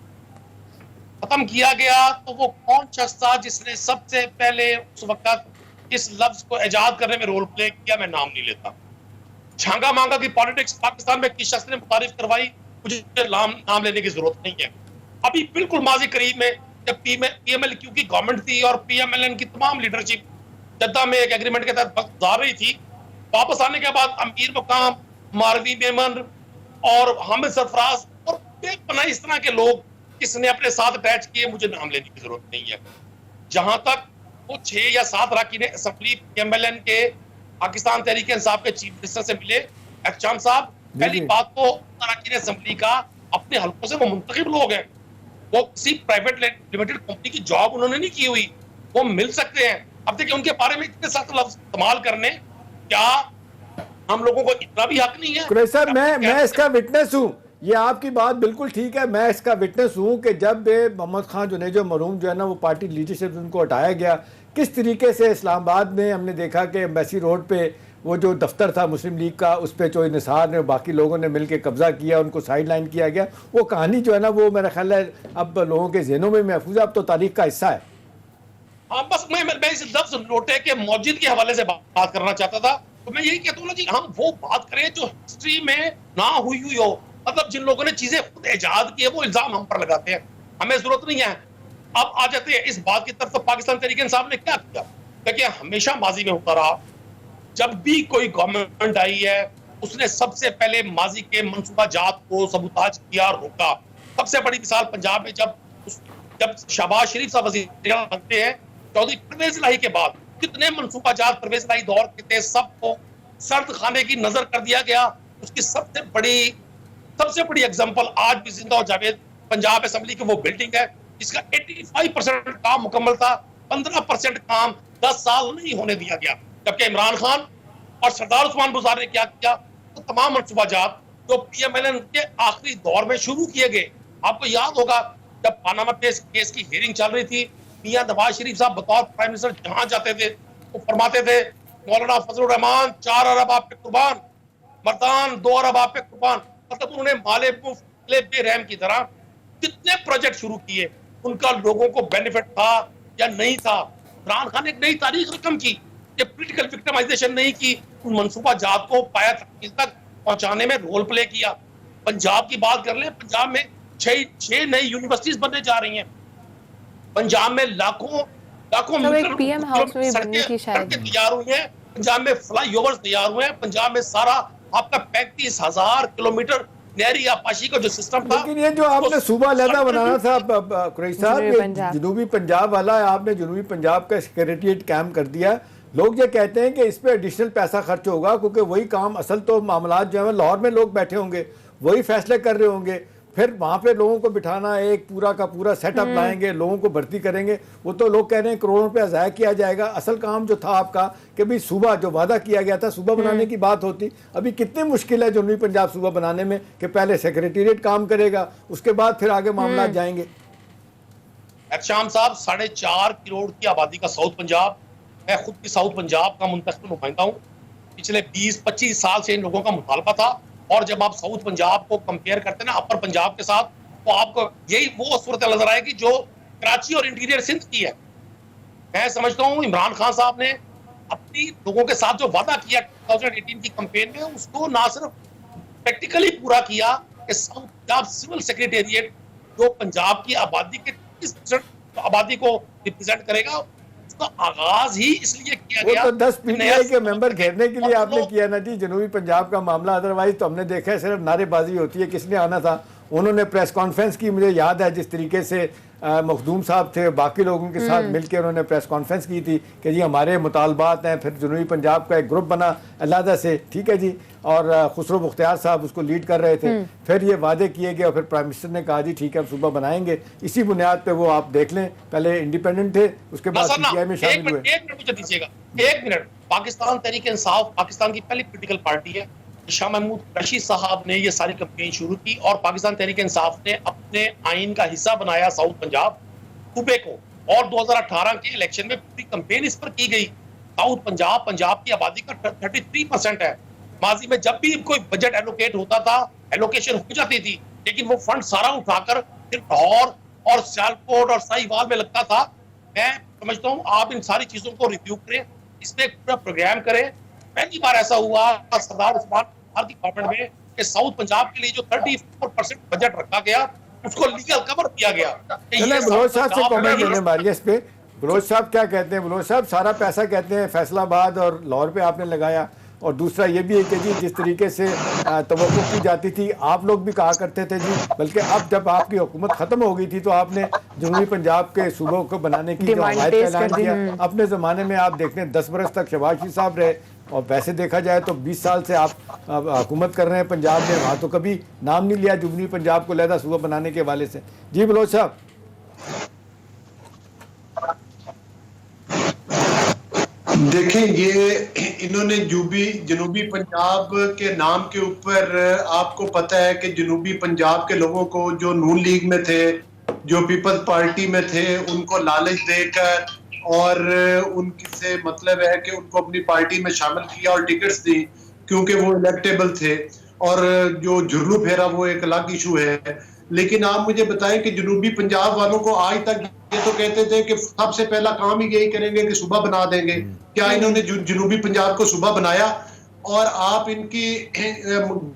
खत्म किया गया, तो वो कौन शख्स था जिसने सबसे पहले उस वक्त इस लफ्ज को इजाद करने में रोल प्ले किया? मैं नाम नहीं लेता। छांगा मांगा की पॉलिटिक्स पाकिस्तान में किस शख्स ने मुतारिफ करवाई, मुझे नाम लेने की जरूरत नहीं है। अभी बिल्कुल माजी करीब में जब PMLQ की गवर्नमेंट थी और PMLN की तमाम लीडरशिप जद्दा में एक एग्रीमेंट के तहत गुजार रही थी, वापस आने के बाद अमीर मकाम, मारवी मेमन और हामिद सरफराज और बेपनाह इस तरह के लोग किसने अपने साथ अटैच किए, मुझे नाम लेने की जरूरत नहीं है। जहां तक वो 6 या 7 अरकान असेंबली PMLN के पाकिस्तान तहरीक इंसाफ के चीफ मिनिस्टर से मिले एहतशाम साहब, पहली बात तो अरकान असेंबली का अपने हल्कों से वो मुंतखब लोग हैं, वो किसी प्राइवेट लिमिटेड कंपनी की जॉब उन्होंने नहीं की हुई, वो मिल सकते हैं। अब देखिए उनके बारे में इतने सख्त लफ्ज इस्तेमाल करने, क्या हम लोगों को इतना भी हक नहीं है? कुरैशी साहब, मैं इसका विटनेस हूँ, ये आपकी बात बिल्कुल ठीक है, मैं इसका विटनेस हूँ कि जब मोहम्मद खान जुनेजो मरूम जो है ना, वो पार्टी लीडरशिप से उनको हटाया गया, किस तरीके से इस्लामाबाद में हमने देखा कि एम्बेसी रोड पे वो जो दफ्तर था मुस्लिम लीग का, उस पर चोई निसार ने बाकी लोगों ने मिलकर कब्जा किया, उनको साइड लाइन किया गया। वो कहानी जो है ना, वो मेरा ख्याल है अब लोगों के जहनों में महफूज है, अब तो तारीख का हिस्सा है। हाँ, बस मैं इस लफ्ज लोटे के मौजूद के हवाले से बात करना चाहता था। तो मैं यही कहता हूँ ना जी, हम वो बात करें जो हिस्ट्री में ना हुई हो। मतलब जिन लोगों ने चीजें खुद इजाद की है, वो इल्जाम हम पर लगाते हैं, हमें जरूरत नहीं है। अब आ जाते हैं इस बात की तरफ, तो पाकिस्तान तहरीक इंसाफ ने क्या किया? देखिए, हमेशा माजी में होता रहा, जब भी कोई गवर्नमेंट आई है, उसने सबसे पहले माजी के मंसूबा जात को सबूताज किया, रोका। सबसे बड़ी मिसाल पंजाब में जब शहबाज शरीफ साहब वज़ीर आज़म बनते हैं, चौधरी परवेज इलाही के बाद कितने मंसूबा जात परवेज इलाही दौर के थे, सबको सर्द खाने की नजर कर दिया गया। उसकी सबसे बड़ी सबसे बड़ी एग्जांपल आज भी जिंदा और जावेद पंजाब असेंबली की वो बिल्डिंग है जिसका 85% काम मुकम्मल था, 15% काम 10 साल नहीं होने दिया गया। जबकि इमरान खान और सरदार उस्मान बुज़दार ने क्या किया, तो तमाम मनसूबाजात जो PMLN के आखिरी दौर में शुरू किए गए, आपको याद होगा जब पानामा केस की हियरिंग चल रही थी, मियां नवाज शरीफ साहब बतौर प्राइम मिनिस्टर जहां जाते थे वो फरमाते थे मौलाना फजलुर रहमान 4 अरब आप पे कुर्बान, मर्दान 2 अरब आप पे कुर्बान। मतलब उन्होंने माले मुफ्त बेरहम की तरह जितने प्रोजेक्ट शुरू किए उनका लोगों को बेनिफिट था या नहीं था। इमरान खान ने एक नई तारीख रकम की, ये पॉलिटिकल विक्टिमाइजेशन नहीं की, उन मनसूबा जात को पाया तक पहुंचाने में रोल प्ले किया। पंजाब की बात कर ले, पंजाब में 6 नई यूनिवर्सिटीज बनने जा रही हैं, पंजाब में लाखों PM हाउस में बनने की शायद तैयार हुई है, पंजाब में फ्लाई ओवर्स तैयार हुए हैं, पंजाब में सारा आपका 35,000 किलोमीटर नहरी आपाशी का जो सिस्टम था। लेकिन ये जो आपने सूबा अलहदा बनाना था कुरैशी साहब, जनूबी पंजाब वाला आपने जनूबी पंजाब का सेक्रेटरिएट कायम कर दिया। लोग ये कहते हैं कि इस पे एडिशनल पैसा खर्च होगा क्योंकि वही काम असल तो मामलात जो है लाहौर में लोग बैठे होंगे, वही फैसले कर रहे होंगे, फिर वहाँ पे लोगों को बिठाना, एक पूरा का पूरा सेटअप लाएंगे, लोगों को भर्ती करेंगे, वो तो लोग कह रहे हैं करोड़ों रुपया ज़ाया किया जाएगा। असल काम जो था आपका कि भाई सूबा जो वादा किया गया था सूबा बनाने की बात होती, अभी कितनी मुश्किल है जनूबी पंजाब सूबा बनाने में कि पहले सेक्रेटेरिएट काम करेगा, उसके बाद फिर आगे मामला जाएंगे। शाम साहब 4.5 करोड़ की आबादी का साउथ पंजाब, मैं खुद भी साउथ पंजाब का मुंतखब नुमाइंदा हूँ, पिछले 20-25 साल से इन लोगों का मुतालबा था। और जब आप साउथ पंजाब को कंपेयर करते हैं ना अपर पंजाब के साथ, तो आपको यही वो सूरत नजर आएगी जो कराची और इंटीरियर सिंध की है। मैं समझता हूँ इमरान खान साहब ने अपनी लोगों के साथ जो वादा किया 2018 की कैंपेन में, उसको ना सिर्फ प्रैक्टिकली पूरा किया कि साउथ पंजाब सिविल सेक्रेटेरिएट जो पंजाब की आबादी के 30% आबादी को रिप्रेजेंट करेगा, उसका आगाज ही इसलिए किया गया। वो तो 10 PTI के मेंबर घेरने के लिए आपने किया ना जी जनूबी पंजाब का मामला, अदरवाइज तो हमने देखा है सिर्फ नारेबाजी होती है। किसने आना था, उन्होंने प्रेस कॉन्फ्रेंस की, मुझे याद है जिस तरीके से मखदूम साहब थे बाकी लोगों के साथ मिलकर उन्होंने प्रेस कॉन्फ्रेंस की थी कि जी हमारे मुतालबात हैं। फिर जनूबी पंजाब का एक ग्रुप बना अलहदा से, ठीक है जी, और खुसरो मुख्तियार साहब उसको लीड कर रहे थे। फिर ये वादे किए गए और फिर प्राइम मिनिस्टर ने कहा जी ठीक है हम सूबा बनाएंगे। इसी बुनियाद पे वो आप देख लें, पहले इंडिपेंडेंट थे, उसके बाद PTI में शामिल हुए। एक मिनट मुझे दीजिएगा, 1 मिनट। पाकिस्तान तहरीक इंसाफ पाकिस्तान की पहली पॉलिटिकल पार्टी है। शाह महमूद कुरैशी साहब ने ये सारी कैंपेन शुरू की और पाकिस्तान तहरीक इंसाफ ने अपने आइन का हिस्सा बनाया साउथ पंजाब सूबे को, और 2018 के इलेक्शन में पूरी कैंपेन इस पर की गई। साउथ पंजाब की आबादी का 33% है। माजी में जब भी कोई बजट एलोकेट होता था, एलोकेशन हो जाती थी, लेकिन वो फंड सारा उठाकर फिर लाहौर और सियालकोट और साहिवाल में लगता था। मैं समझता हूँ आप इन सारी चीजों को रिव्यू करें, इसमें एक पूरा प्रोग्राम करें। पहली बार ऐसा हुआ सरदार उस्मान गवर्नमेंट में कि साउथ पंजाब के लिए जो 34% बजट रखा गया उसको लीगल कवर दिया गया। बलोच साहब से कमेंट लेने मारिए इस पे। बलोच साहब क्या कहते हैं? बलोच साहब सारा पैसा कहते हैं फैसलाबाद और लाहौर पे आपने लगाया, और दूसरा ये भी है कि जी जिस तरीके से तवक्को की जाती थी, आप लोग भी कहा करते थे जी, बल्कि अब जब आपकी हुकूमत खत्म हो गई थी तो आपने जनूबी पंजाब के सूबों को बनाने की जो हमायत का ऐलान किया। अपने ज़माने में आप देख लें 10 बरस तक शहबाज शरीफ साहब रहे, और वैसे देखा जाए तो 20 साल से आप हुकूमत कर रहे हैं पंजाब में, वहाँ तो कभी नाम नहीं लिया जनूबी पंजाब को अलहदा सूबा बनाने के हवाले से। जी बलोच साहब। देखें, ये इन्होंने जनूबी पंजाब के नाम के ऊपर, आपको पता है कि जनूबी पंजाब के लोगों को जो नून लीग में थे, जो पीपल्स पार्टी में थे, उनको लालच देकर और उनसे मतलब है कि उनको अपनी पार्टी में शामिल किया और टिकट्स दी क्योंकि वो इलेक्टेबल थे। और जो जुर्रू फेरा वो एक अलग इशू है। लेकिन आप मुझे बताएं कि जनूबी पंजाब वालों को आज तक ये तो कहते थे कि सबसे पहला काम ही यही करेंगे कि सूबा बना देंगे। क्या इन्होंने जनूबी पंजाब को सूबा बनाया? और आप इनकी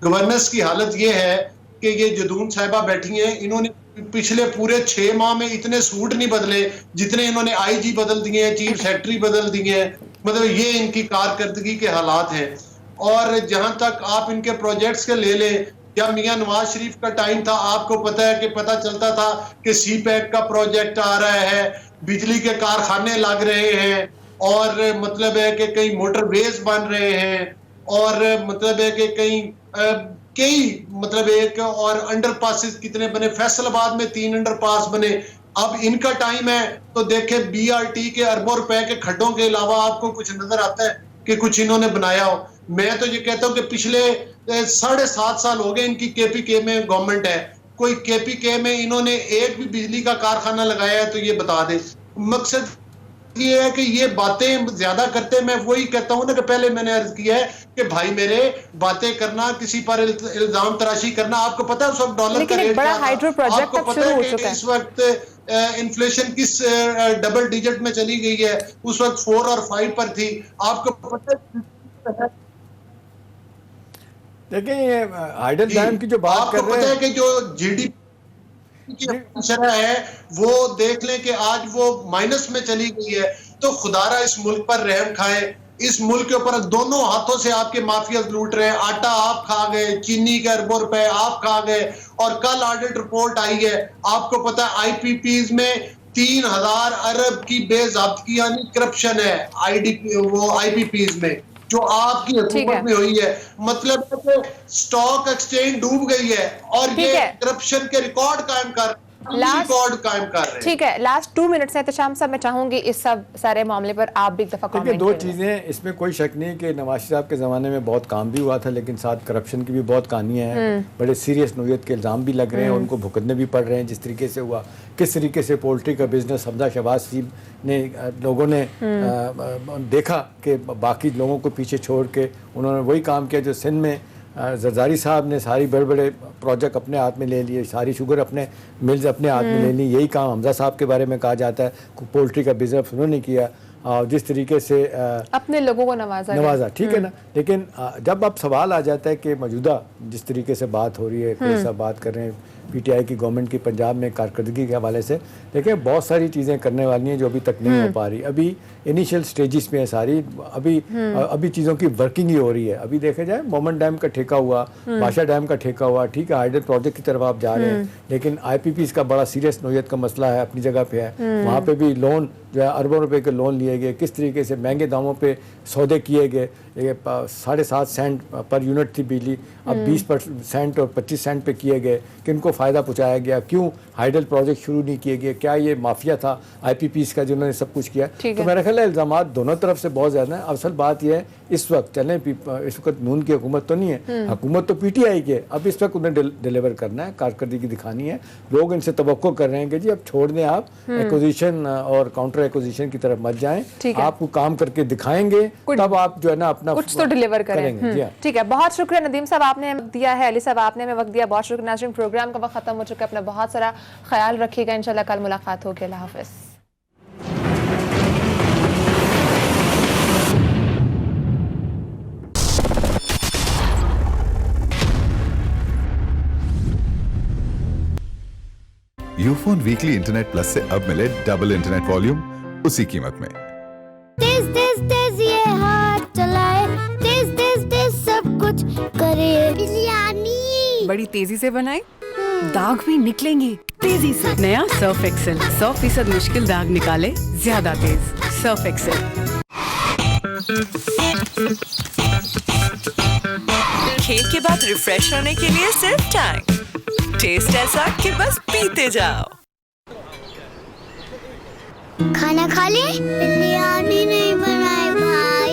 गवर्नेंस की हालत ये है कि ये जदून साहिबा बैठी हैं, इन्होंने पिछले पूरे 6 माह में इतने सूट नहीं बदले जितने इन्होंने IG बदल दिए हैं, चीफ सेक्रेटरी बदल दिए हैं। मतलब ये इनकी कारकर्दगी के हालात हैं। और जहां तक आप इनके प्रोजेक्ट्स के ले लें, जब मियां नवाज शरीफ का टाइम था, आपको पता है कि पता चलता था कि CPEC का प्रोजेक्ट आ रहा है, बिजली के कारखाने लग रहे हैं, और मतलब है कि कई मोटरवेज बन रहे हैं, और मतलब है कि कई कई मतलब एक और अंडरपासेस कितने बने, फैसलाबाद में 3 अंडरपास बने। अब इनका टाइम है तो देखें BRT के अरबों रुपए के खड्डों के अलावा आपको कुछ नजर आता है कि कुछ इन्होंने बनाया हो? मैं तो ये कहता हूँ कि पिछले 7.5 साल हो गए इनकी KPK में गवर्नमेंट है, कोई KPK में इन्होंने एक भी बिजली का कारखाना लगाया है तो ये बता दे। मकसद ये है कि ये बातें ज्यादा करते हैं। मैं वही कहता हूँ ना कि पहले मैंने अर्ज किया है कि भाई मेरे बातें करना, किसी पर इल्जाम तराशी करना, आपको पता है उस वक्त डॉलर का रेट क्या था? आपको पता है कि इस वक्त इन्फ्लेशन किस डबल डिजिट में चली गई है? उस वक्त 4 और 5 पर थी। आपको पता है, देखिए ये हाइडल डैम की जो बात कर रहे हैं, आपको पता है कि जो GDP की शरह है वो देख लें कि आज वो माइनस में चली गई है। तो खुदारा इस मुल्क पर रहम खाए। इस मुल्क के ऊपर दोनों हाथों से आपके माफिया लूट रहे हैं। आटा आप खा गए, चीनी के अरबों रुपए आप खा गए, और कल ऑडिट रिपोर्ट आई है, आपको पता है IPPs में 3000 अरब की बेज़ाब्तगी यानी करप्शन है IPPs में, जो आपकी हुकूमत में हुई है। मतलब है कि स्टॉक एक्सचेंज डूब गई है और ये करप्शन के रिकॉर्ड कायम कर रहे हैं। ठीक है, लास्ट 2 मिनट्स हैं तशाम साहब, मैं चाहूंगी इस सब सारे मामले पर आप भी एक दफा कमेंट करें। 2 चीज़ें, इसमें कोई शक नहीं कि नवाज साहब के ज़माने में बहुत काम भी हुआ था, लेकिन साथ करप्शन की भी बहुत कहानियाँ हैं। बड़े सीरियस नोयत के इल्ज़ाम भी लग रहे हैं, उनको भुगतने भी पड़ रहे हैं। जिस तरीके से हुआ, किस तरीके से पोल्ट्री का बिजनेस हमजा शहबाज शरीफ ने लोगों ने देखा कि बाकी लोगों को पीछे छोड़ के उन्होंने वही काम किया जो सिंध में जरदारी साहब ने सारी बड़े बड़े प्रोजेक्ट अपने हाथ में ले लिए, सारी शुगर अपने मिल्स अपने हाथ में ले ली। यही काम हमजा साहब के बारे में कहा जाता है, पोल्ट्री का बिजनेस उन्होंने किया। जिस तरीके से अपने लोगों को नवाजा, ठीक है ना। लेकिन जब अब सवाल आ जाता है कि मौजूदा जिस तरीके से बात हो रही है, कोई सब बात कर रहे हैं PTI की गवर्नमेंट की पंजाब में कारकर्दगी के हवाले से, देखिए बहुत सारी चीज़ें करने वाली हैं जो अभी तक नहीं हो पा रही। अभी इनिशियल स्टेजेस में है सारी, अभी चीज़ों की वर्किंग ही हो रही है। अभी देखा जाए मोमन डैम का ठेका हुआ, बादशाह डैम का ठेका हुआ, ठीक है, हाइडल प्रोजेक्ट की तरफ आप जा रहे हैं, लेकिन IPPs का बड़ा सीरियस नोयत का मसला है, अपनी जगह पे है। वहाँ पे भी लोन जो है अरबों रुपए के लोन लिए गए, किस तरीके से महंगे दामों पे सौदे किए गए। 7.5 सेंट पर यूनिट थी बिजली, अब 20 सेंट और 25 सेंट पे किए गए। किनको फ़ायदा पहुँचाया गया? क्यों हाइडल प्रोजेक्ट शुरू नहीं किए गए? क्या ये माफिया था IPPs का जिन्होंने सब कुछ किया? तो मेरा ख्याल है इल्ज़ामात दोनों तरफ से बहुत ज़्यादा है। असल बात यह है इस वक्त इस वक्त नून की हुकूमत तो नहीं है, हुकूमत तो PTI की है। अब इस वक्त उन्हें डिलीवर करना है, कारकर्दगी दिखानी है। लोग इनसे तवक्को कर रहे हैं कि जी अब छोड़ दें, आप एक्विजिशन और काउंटर एक्विजिशन की तरफ मत जाएं, आपको काम करके दिखाएंगे, तब आप जो है ना अपना कुछ तो डिलीवर करेंगे। ठीक है, बहुत शुक्रिया नदीम साहब, आपने दिया है, अली साहब आपने हमें वक्त दिया, बहुत शुक्रिया। नाज़रीन, प्रोग्राम का वक्त खत्म हो चुका है, अपना बहुत सारा ख्याल रखिएगा, इंशाल्लाह कल मुलाकात होगी। अल्लाह हाफ़िज़। यूफोन वीकली इंटरनेट प्लस से अब मिले डबल इंटरनेट वॉल्यूम उसी कीमत में। तेज तेज तेज ये हाथ चलाए, तेज तेज तेज सब कुछ करे। बिरयानी बड़ी तेजी से बनाए, दाग भी निकलेंगे तेजी से। नया सर्फ एक्सेल 100% मुश्किल दाग निकाले ज्यादा तेज। Surf Excel. खेल के बाद रिफ्रेश होने के लिए सिर्फ टैंक, टेस्ट ऐसा कि बस पीते जाओ। खाना खा ले, बिरयानी नहीं बनाए भाई।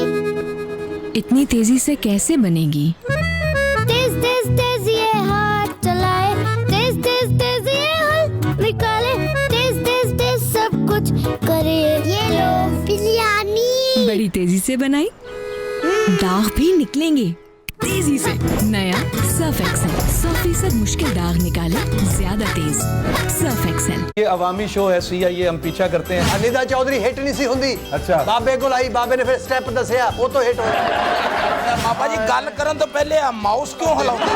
इतनी तेजी से कैसे बनेगी? तेज तेज तेज ये हाथ चलाए, तेज तेज तेज ये हल निकाले, तेज तेज तेज सब कुछ करे। ये लो बिरयानी बड़ी तेजी से बनाई, दाग भी निकलेंगे तेजी से। नया सर्फ एक्सेल 100% मुश्किल दाग निकाले ज्यादा तेज। Surf Excel. ये अवामी शो है CIA, हम पीछा करते हैं। अनिता चौधरी हिट नहीं सी हुंदी। अच्छा, बाबे को लाई, बाबे ने फिर स्टेप दसिया, वो तो हिट होया। बाबा जी गल करन तो पहले माउस क्यों हिलाते?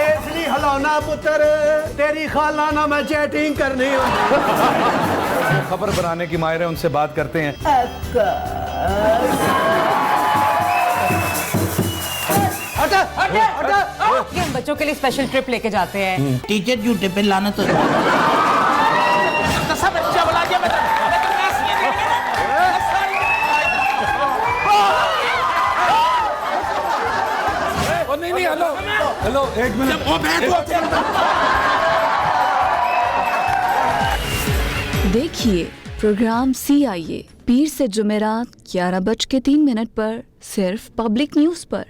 इसलिए हिलाना पुत्र, तेरी खाला ना मैं चैटिंग करनी होती। खबर बनाने की माहिर है, उनसे बात करते हैं। हटा हटा हटा। ये हम बच्चों के लिए स्पेशल ट्रिप लेके जाते हैं। टीचर झूठे पे लाना तो सब अच्छा बना दिया मैं। नहीं हेलो एक मिनट। देखिए प्रोग्राम CIA पीर से जुमेरात 11:03 पर सिर्फ पब्लिक न्यूज पर।